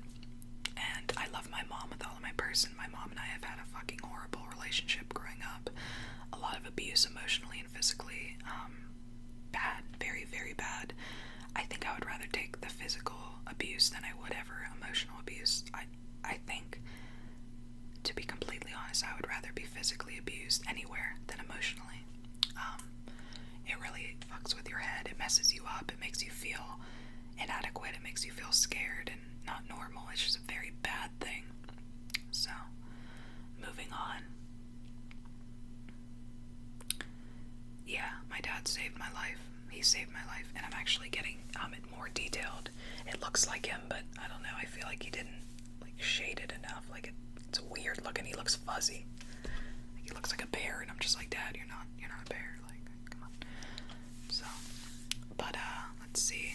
And I love my mom with all of my person. My mom and I have had a fucking horrible relationship growing up. A lot of abuse emotionally and physically. Bad. Very, very bad. I think I would rather take the physical abuse than I would ever emotional abuse. I think, to be completely honest, I would rather be physically abused anywhere than emotionally. It really fucks with your head. It messes you up. It makes you feel inadequate. It makes you feel scared and not normal. It's just a very bad thing. So, moving on. Yeah, my dad saved my life. He saved my life, and I'm actually getting it more detailed. It looks like him, but I don't know. I feel like he didn't shade it enough. Like it's weird looking. He looks fuzzy. He looks like a bear, and I'm just like, Dad, you're not a bear. Like, come on. So, but let's see.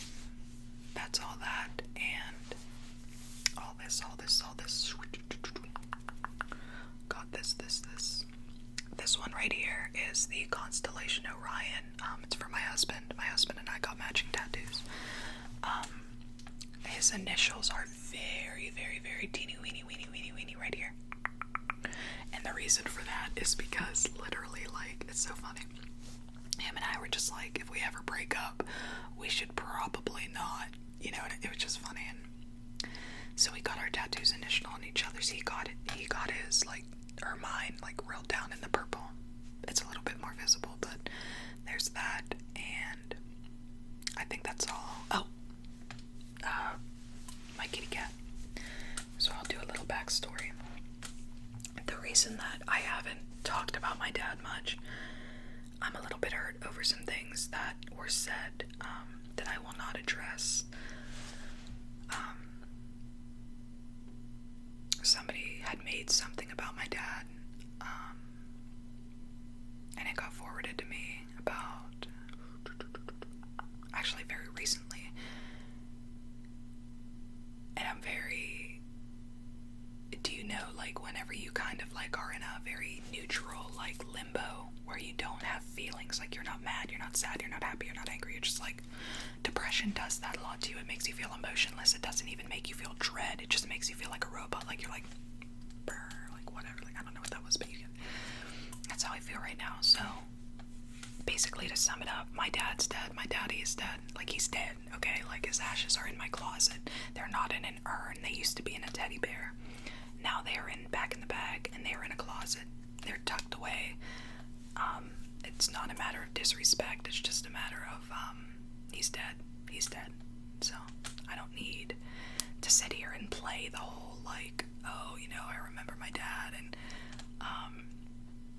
That's all that, and all this. Got this. This one right here is the constellation Orion. It's for my husband. My husband and I got matching tattoos. His initials are very, very, very teeny weeny right here. And the reason for that is because literally, like, it's so funny. Him and I were just like, if we ever break up, we should probably not, and it was just funny. And so we got our tattoos initial on each other's. He got his, like, or mine, like, real down in the purple. It's a little bit more visible, but there's that, and I think that's all. Oh, my kitty cat. So I'll do a little backstory. The reason that I haven't talked about my dad much, I'm a little bit hurt over some things that were said that I will not address. Somebody had made something about my dad, and it got forwarded to me about, actually very recently, and I'm very, do you know, like, whenever you kind of, like, are in a very neutral, like, limbo, where you don't have feelings, like, you're not mad, you're not sad, you're not happy, you're not angry, you're just, like, depression does that a lot to you. It makes you feel emotionless. It doesn't even make you feel dread. It just makes you feel like a robot, like, you're like, brr, like, whatever, like, I don't know what that was, but you get, that's how I feel right now. So, basically, to sum it up, my dad's dead. My daddy is dead. Like, he's dead, okay? Like, his ashes are in my closet. They're not in an urn. They used to be in a teddy bear. Now they are back in the bag, and they are in a closet. They're tucked away. It's not a matter of disrespect. It's just a matter of, he's dead. He's dead. So, I don't need to sit here and play the whole, like, oh, I remember my dad, and,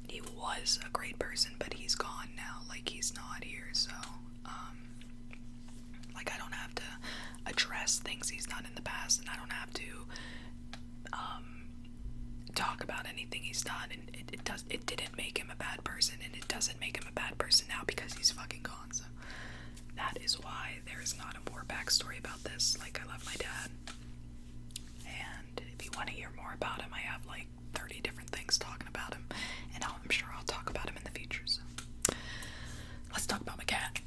he was a great person, but he's gone now. Like, he's not here, so, like, I don't have to address things he's done in the past, and I don't have to, talk about anything he's done, and it didn't make him a bad person, and it doesn't make him a bad person now because he's fucking gone. So that is why there is not a more backstory about this. Like, I love my dad, and if you want to hear more about him, I have like 30 different things talking about him, and I'm sure I'll talk about him in the future. So let's talk about my cat.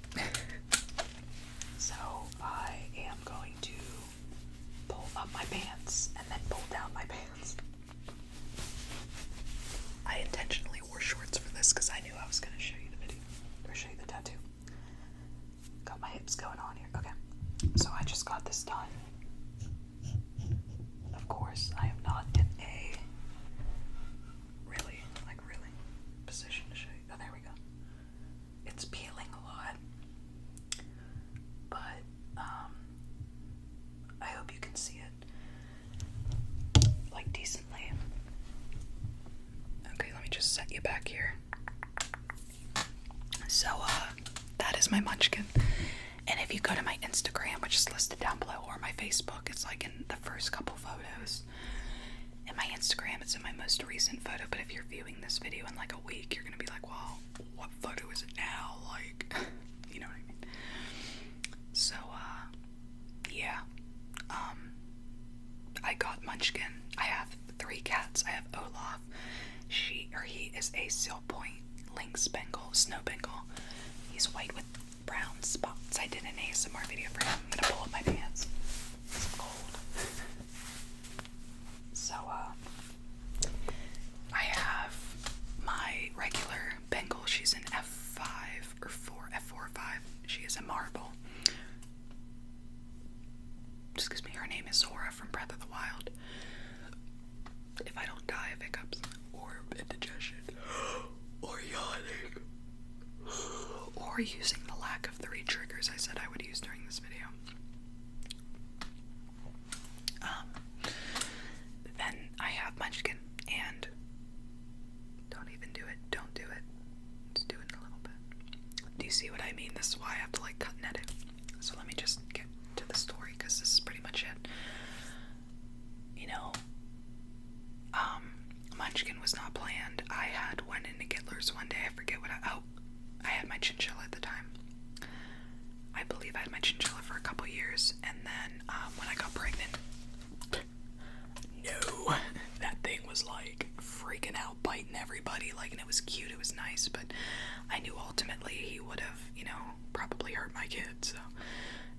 So I am going to pull up my pants and then pull down my pants. I intentionally wore shorts for this because I knew I was going to show you the video, or show you the tattoo. Got my hips going on here. Okay, so I just got this done. Of course, I am not in a really position to show you. Oh, there we go. It's peeling a lot, but I hope you can see it like decently. Okay, let me just set you back here. So that is my munchkin. And if you go to my Instagram, which is listed down below, or my Facebook, it's like in the first couple photos. In my Instagram, it's in my most recent photo, but if you're viewing this video in like a week, you're gonna be like, well, what photo is it now? Like, you know what I mean? So, yeah. I got Munchkin. I have 3 cats. I have Olaf. He is a Seal Point Lynx Bengal, Snow Bengal. He's white with brown spots. I did an ASMR video for him. I'm gonna pull up my pants. It's cold. So, I have my regular Bengal. She's an F5 or 4, F4 or 5. She is a marble. Excuse me, her name is Zora from Breath of the Wild. If I don't die of hiccups, or indigestion, or yawning, or using the lack of 3 triggers I said I would use during this video. Then I have Munchkin, and don't even do it, don't do it, just do it a little bit. Do you see what I mean? This is why I have to like cut and edit. So let me just get to the story, because this is pretty much it. You know, Munchkin was not planned. I had went into Gittler's one day, I forget what I had my chinchilla at the time. I believe I had my chinchilla for a couple years, and then when I got pregnant, no, that thing was like freaking out, biting everybody, like, and it was cute, it was nice, but I knew ultimately he would have, you know, probably hurt my kid, so.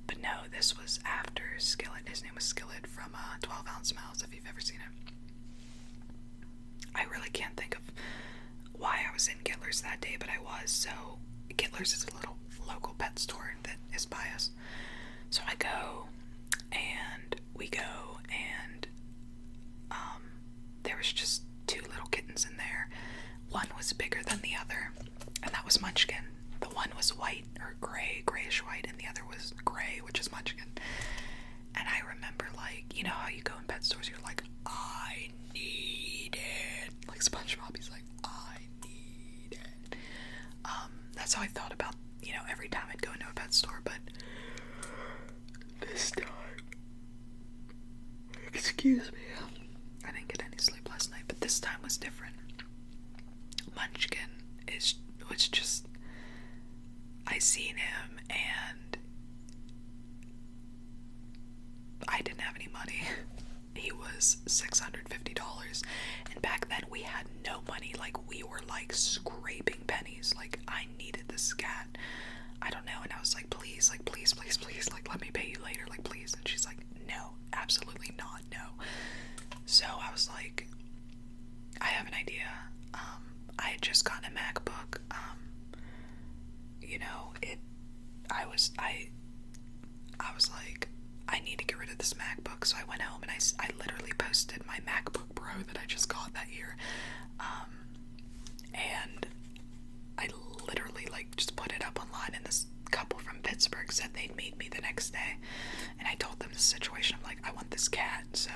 But no, this was after Skillet. His name was Skillet from 12 Ounce Mouths, if you've ever seen it. I really can't think of why I was in Gittler's that day, but I was. So Gittler's is a little local pet store that is by us. So I go, and we go, and there was just 2 little kittens in there. One was bigger than the other, and that was Munchkin. The one was white, or grayish white, and the other was gray, which is Munchkin. And I remember, like, you know how you go in pet stores, you're like, I need it. Like SpongeBob, he's like, I need it. That's how I thought about, you know, every time I'd go into a pet store, but this time, excuse me, I didn't get any sleep last night, but this time was different. Munchkin was just, I seen him, and I didn't have any money. He was $650, and back then we had no money. Like, we were like scraping pennies. Like, I needed this cat, I don't know, and I was like, please, like, please, like, let me pay you later, like, please. And she's like, no, absolutely not, no. So I was like, I have an idea. I had just gotten a MacBook. You know, I was like, I need to get rid of this MacBook. So I went home and I literally posted my MacBook Pro that I just got that year. And I literally like just put it up online, and this couple from Pittsburgh said they'd meet me the next day. And I told them the situation. I'm like, I want this cat. So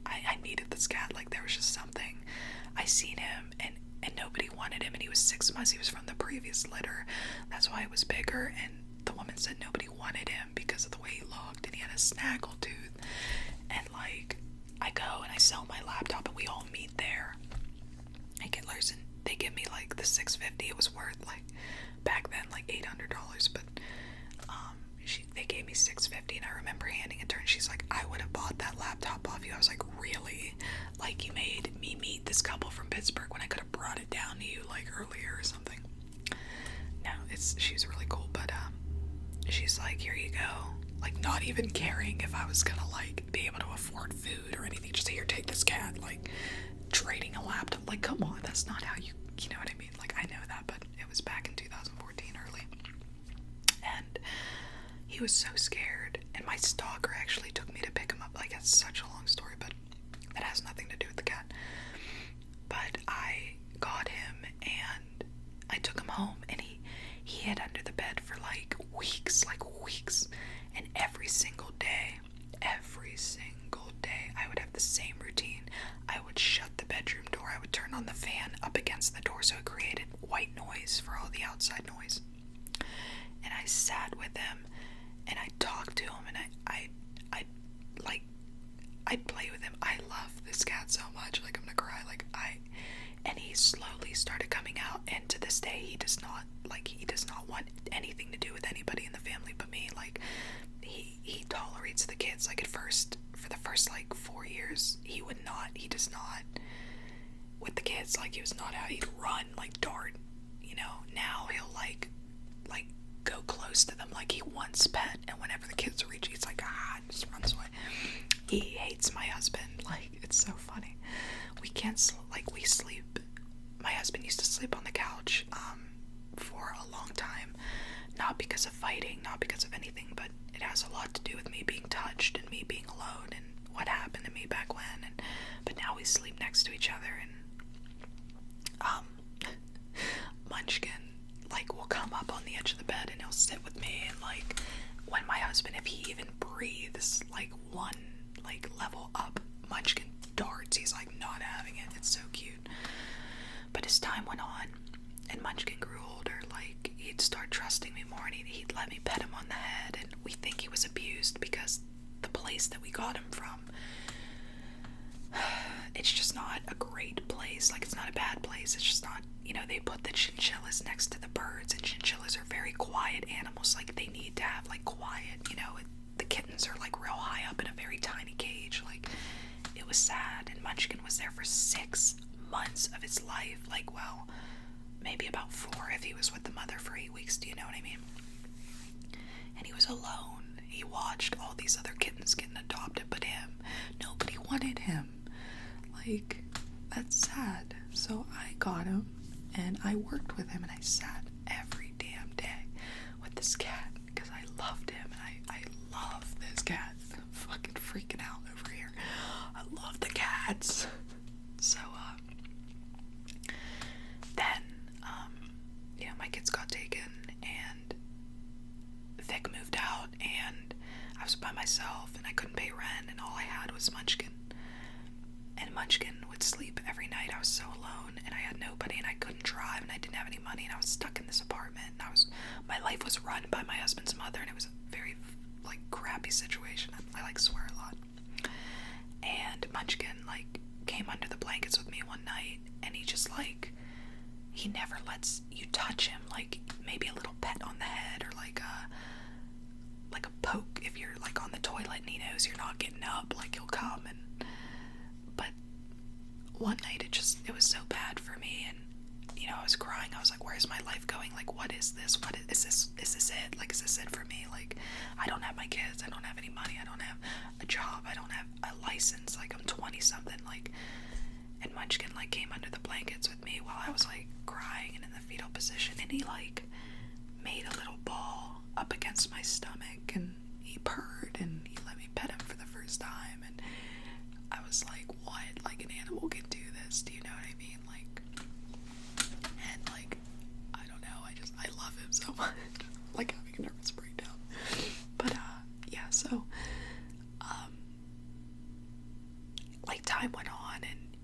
I needed this cat. Like, there was just something. I seen him, and nobody wanted him, and he was 6 months. He was from the previous litter. That's why it was bigger, and the woman said nobody wanted him because of the way he looked, and he had a snaggle tooth. And like, I go and I sell my laptop, and we all meet there at Gittler's, and they give me like the $650. It was worth, like, back then, like $800, but they gave me $650, and I remember handing it to her, and she's like, I would have bought that laptop off you. I was like, really? Like, you made me meet this couple from Pittsburgh when I could have brought it down to you like earlier or something. No, she's really cool, but she's like, here you go. Like, not even caring if I was gonna like be able to afford food or anything. Just, here, take this cat, like, raiding a laptop. Like, come on, that's not how you know what I mean? Like, I know that, but it was back in 2014 early. And he was so scared, and my stalker actually took me to pick him up. Like, it's such a long story, but it has nothing to do with the cat. But I got him, and I took him home, and he hid under the bed for like weeks, and every single day, I would have the same routine. I would shut the bedroom door, I would turn on the fan up against the door so it created white noise for all the outside noise. And I sat with him, and I talked to him, and I'd play with him. I love this cat so much, like, I'm gonna cry, and he slowly started coming out, and to this day, he does not want anything to do with anybody in the family but me. Like, he tolerates the kids. Like, for the first, like, 4 years, he does not, with the kids, like, he was not how he'd run, like, dart, now he'll, like, go close to them, like, he wants pet, and whenever the kids reach, he's like, just runs away. He hates my husband. Like, it's so funny. We can't, we sleep, my husband used to sleep on the couch, for a long time, not because of fighting, not because of anything, but it has a lot to do with me being touched, and me being alone, and what happened to me back when, but now we sleep next to each other, and, Munchkin, like, will come up on the edge of the bed, and he'll sit with me, and, like, when my husband, if he even breathes, like, one, like, level up, Munchkin darts. He's, like, not having it. It's so cute. But as time went on, and Munchkin grew older, like, he'd start trusting me more, and he'd let me pet him on the head, and we think he was abused because the place that we got him from, it's just not a great place. Like, it's not a bad place. It's just not, they put the chinchillas next to the birds, and chinchillas are very quiet animals. Like, they need to have, like, quiet, the kittens are, like, real high up in a very tiny cage. Like, it was sad, and Munchkin was there for 6 months of his life. Like, well, maybe about 4 if he was with the mother for 8 weeks, do you know what I mean? And he was alone. He watched all these other kittens getting adopted, but him, nobody wanted him. Like, that's sad. So I got him, and I worked with him, and I sat every damn day with this cat, because I loved him, and I love this cat. I'm fucking freaking out over here. I love the cats. So, then, my kids got taken, and Vic moved out, and I was by myself, and I couldn't pay rent, and all I had was Munchkin. And Munchkin would sleep every night. I was so alone, and I had nobody, and I couldn't drive, and I didn't have any money, and I was stuck in this apartment, and my life was run by my husband's mother, and it was a very, like, crappy situation. I like, swear a lot. And Munchkin, like, came under the blankets with me one night, and he just, like, he never lets you touch him. Like, maybe a little pet on the head, or like a poke if you're, like, on the toilet and he knows you're not getting up, like, he'll come. But one night it was so bad for me, and I was crying. I was like, where's my life going? Like, what is this? Is this it? Like, is this it for me? Like, I don't have my kids, I don't have any money, I don't have a job, I don't have a license, like, I'm 20 something, like. And Munchkin, like, came under the blankets with me while I was, like, crying and in the fetal position, and he, like, made a little ball up against my stomach, and he purred, and he let me pet him for the first time, and I was like, what? Like, an animal can do this? Do you know what I mean? Like, and, like, I don't know, I love him so much. Like, having a nervous breakdown. But, yeah, so, like, time went on, and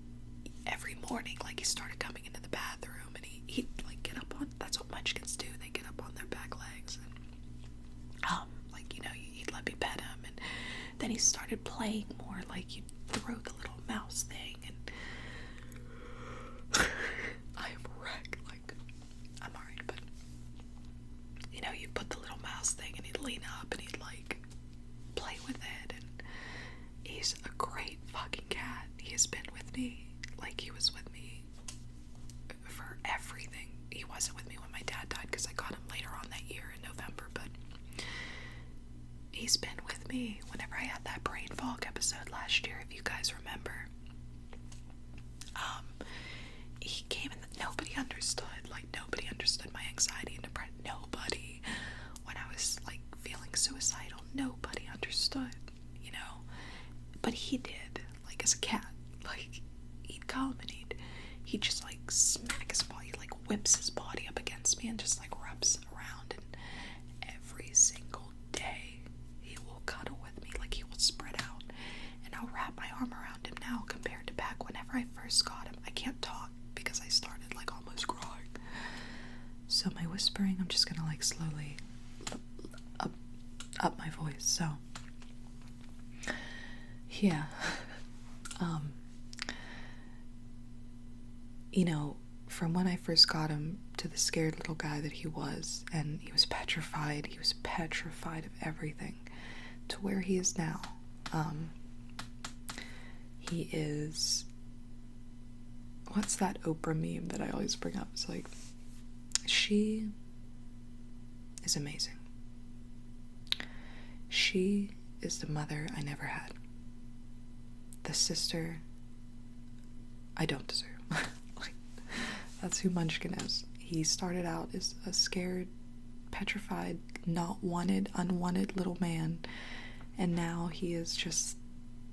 every morning, like, he started coming into the bathroom, and he'd, like, get up on, that's what Munchkins do, they get up on their back legs, and, like, he'd let me pet him, and then he started playing more, like, you'd throw the little mouse thing, and I am wrecked, like, I'm alright, but, you put the little mouse thing, and he'd lean up, and he'd, like, play with it, and he's a great fucking cat. He has been with me, like, he was with me for everything. He wasn't with me when my dad died, because I got him later on that year in November, but he's been with me whenever I had that brain fog episode last year, if you guys remember. as a cat. Like, he'd come and he'd just like smack his body, like whips his body up against me and just like rubs around, and every single day he will cuddle with me, like he will spread out, and I'll wrap my arm around him now compared to back whenever I first got him. I can't talk because I started like almost crying. So my whispering, I'm just gonna like slowly up my voice. So yeah. You know, from when I first got him to the scared little guy that he was, and he was petrified of everything, to where he is now. He is, what's that Oprah meme that I always bring up? It's like, she is amazing. She is the mother I never had. The sister I don't deserve. Like, that's who Munchkin is. He started out as a scared, petrified, not wanted, unwanted little man, and now he is just,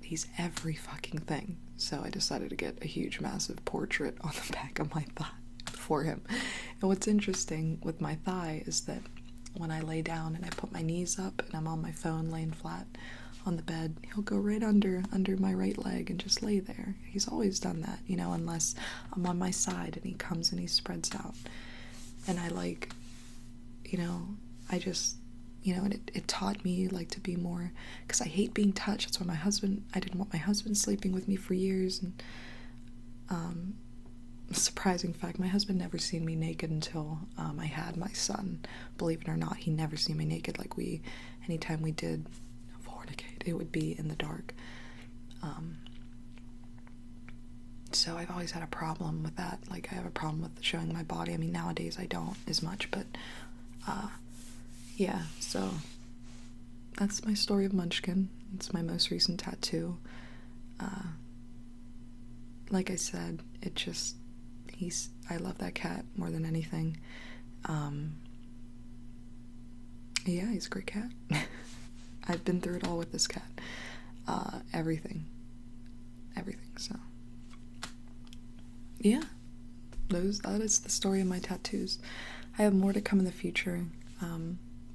he's every fucking thing. So I decided to get a huge, massive portrait on the back of my thigh for him. And what's interesting with my thigh is that when I lay down and I put my knees up and I'm on my phone laying flat on the bed, he'll go right under my right leg and just lay there. He's always done that, you know, unless I'm on my side and he comes and he spreads out. And I like, you know, I just, you know, and it taught me like to be more, because I hate being touched. That's why I didn't want my husband sleeping with me for years. And surprising fact, my husband never seen me naked until I had my son. Believe it or not, he never seen me naked. Like, anytime we did fornicate, it would be in the dark. So I've always had a problem with that. Like, I have a problem with showing my body. I mean, nowadays I don't as much, but yeah, so that's my story of Munchkin. It's my most recent tattoo. Like I said, I love that cat more than anything. Yeah, he's a great cat. I've been through it all with this cat. Everything, so yeah, that is the story of my tattoos. I have more to come in the future.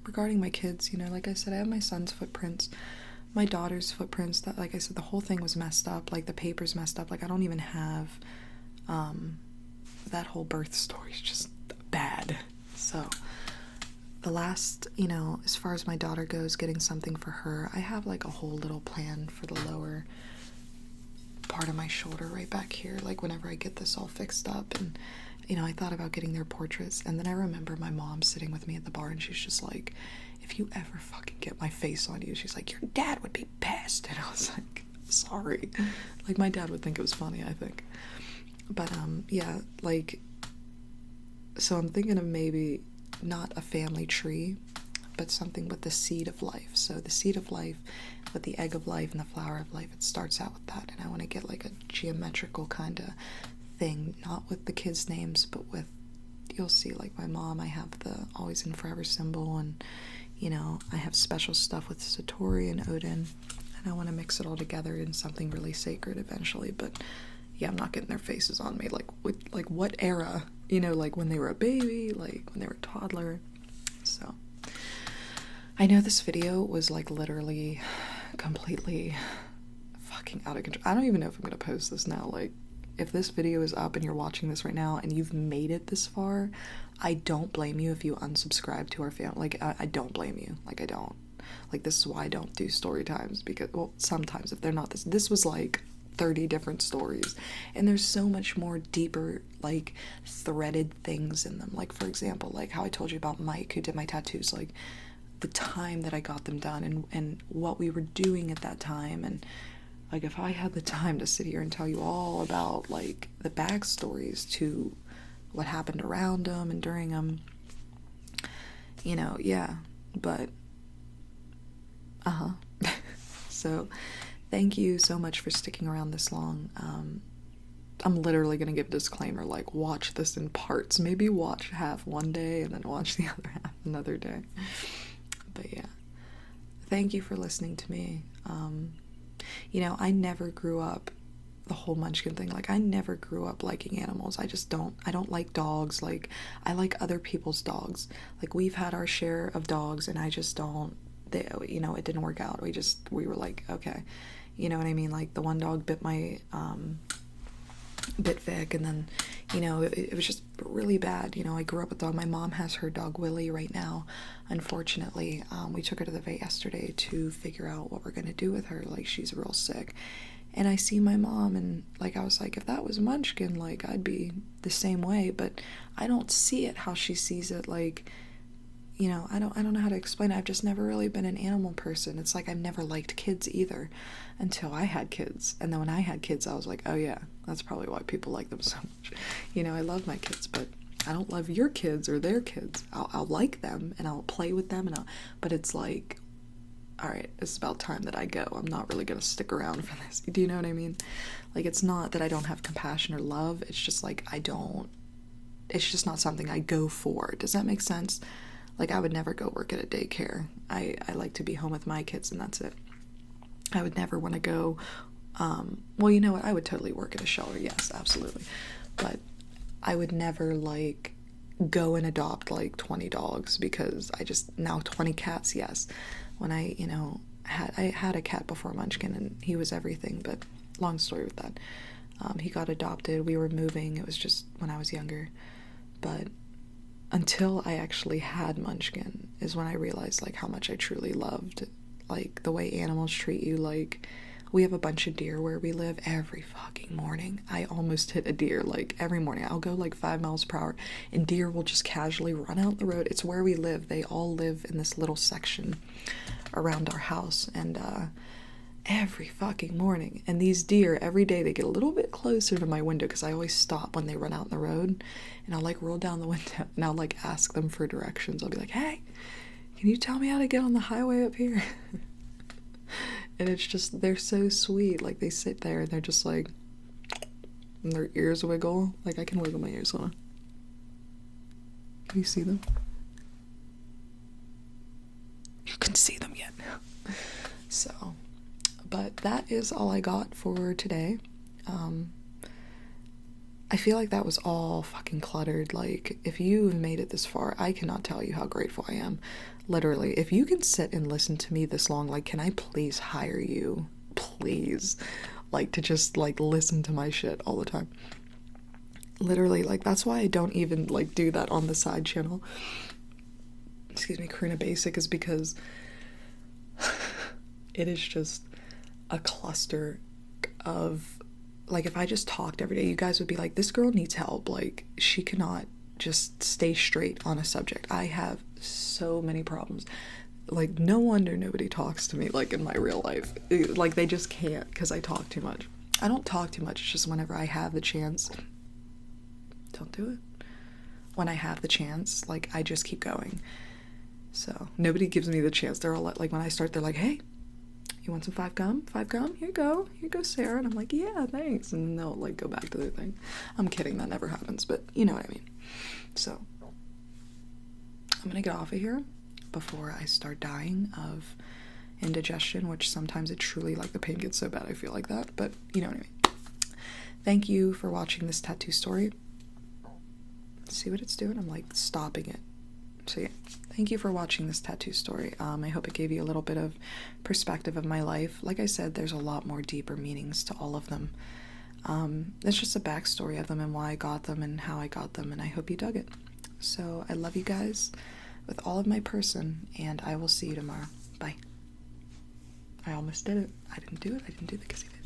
Regarding my kids, you know, like I said, I have my son's footprints, my daughter's footprints, that, like I said, the whole thing was messed up, like the paper's messed up, like I don't even have, that whole birth story is just bad. So the last, you know, as far as my daughter goes, getting something for her, I have like a whole little plan for the lower part of my shoulder right back here, like whenever I get this all fixed up. And you know, I thought about getting their portraits, and then I remember my mom sitting with me at the bar, and she's just like, if you ever fucking get my face on you, she's like, your dad would be pissed. And I was like, sorry. Like, my dad would think it was funny, I think. But yeah, like, so I'm thinking of maybe not a family tree, but something with the seed of life. So the seed of life with the egg of life and the flower of life, it starts out with that. And I want to get like a geometrical kind of thing, not with the kids' names, but with, you'll see, like my mom, I have the always and forever symbol, and you know, I have special stuff with Satori and Odin, and I want to mix it all together in something really sacred eventually. But yeah, I'm not getting their faces on me, like what era, you know, like when they were a baby, like when they were a toddler. So I know this video was like literally completely fucking out of control. I don't even know if I'm gonna post this now. Like, if this video is up and you're watching this right now and you've made it this far, I don't blame you if you unsubscribe to our family. Like, I don't blame you. Like, I don't. Like, this is why I don't do story times, because, well, sometimes if they're not this was like 30 different stories, and there's so much more deeper, like, threaded things in them. Like, for example, like how I told you about Mike, who did my tattoos, like, the time that I got them done, and what we were doing at that time, and like, if I had the time to sit here and tell you all about, like, the backstories to what happened around them and during them, you know, yeah, but, so, thank you so much for sticking around this long. I'm literally gonna give a disclaimer, like, watch this in parts, maybe watch half one day and then watch the other half another day, but yeah, thank you for listening to me. You know, I never grew up the whole munchkin thing. Like, I never grew up liking animals. I don't like dogs. Like, I like other people's dogs. Like, we've had our share of dogs, and I just don't, you know, it didn't work out. We were like, okay, you know what I mean? Like, the one dog bit Vic, and then, you know, it was just really bad. You know, I grew up with a dog. My mom has her dog Willie right now. Unfortunately, we took her to the vet yesterday to figure out what we're gonna do with her. Like, she's real sick. And I see my mom, and like, I was like, if that was Munchkin, like, I'd be the same way. But I don't see it how she sees it. Like, you know, I don't know how to explain it. I've just never really been an animal person. It's like I've never liked kids either until I had kids. And then when I had kids, I was like, oh yeah, that's probably why people like them so much. You know, I love my kids, but I don't love your kids or their kids. I'll like them and I'll play with them, but it's like, all right, it's about time that I go. I'm not really gonna stick around for this. Do you know what I mean? Like, it's not that I don't have compassion or love. It's just like, it's just not something I go for. Does that make sense? Like, I would never go work at a daycare. I like to be home with my kids, and that's it. I would never want to go, well, you know what? I would totally work at a shelter. Yes, absolutely. But I would never, like, go and adopt, like, 20 dogs because now 20 cats, yes. When I, you know, I had a cat before Munchkin, and he was everything, but long story with that. He got adopted. We were moving. It was just when I was younger. But until I actually had Munchkin is when I realized, like, how much I truly loved, like, the way animals treat you. Like, we have a bunch of deer where we live. Every fucking morning I almost hit a deer. Like, every morning I'll go like 5 miles per hour, and deer will just casually run out the road. It's where we live. They all live in this little section around our house, and every fucking morning, and these deer every day, they get a little bit closer to my window because I always stop when they run out in the road, and I'll, like, roll down the window and I'll, like, ask them for directions. I'll be like, hey, can you tell me how to get on the highway up here? And it's just, they're so sweet. Like, they sit there and they're just like, and their ears wiggle. Like, I can wiggle my ears on. Can you see them? You can see them yet. So, but that is all I got for today. I feel like that was all fucking cluttered. Like, if you've made it this far, I cannot tell you how grateful I am. Literally, if you can sit and listen to me this long, like, can I please hire you? Please. Like, to just, like, listen to my shit all the time. Literally, like, that's why I don't even, like, do that on the side channel. Excuse me, Karina Basic, is because it is just a cluster of, like, if I just talked every day, you guys would be like, this girl needs help. Like, she cannot just stay straight on a subject. I have so many problems. Like, no wonder nobody talks to me, like, in my real life. Like, they just can't because I talk too much. I don't talk too much. It's just whenever I have the chance. Don't do it. When I have the chance, like, I just keep going. So, nobody gives me the chance. They're all like, when I start, they're like, hey, you want some 5 gum? 5 gum? Here you go, Sarah. And I'm like, yeah, thanks. And then they'll, like, go back to their thing. I'm kidding, that never happens, but you know what I mean. So, I'm gonna get off of here before I start dying of indigestion, which sometimes it truly, like, the pain gets so bad I feel like that, but you know what I mean. Thank you for watching this tattoo story. See what it's doing? I'm, like, stopping it. So yeah, thank you for watching this tattoo story. I hope it gave you a little bit of perspective of my life. Like I said, there's a lot more deeper meanings to all of them. It's just a backstory of them and why I got them and how I got them, and I hope you dug it. So I love you guys with all of my person, and I will see you tomorrow. Bye. I almost did it. I didn't do it. I didn't do the kissy thing.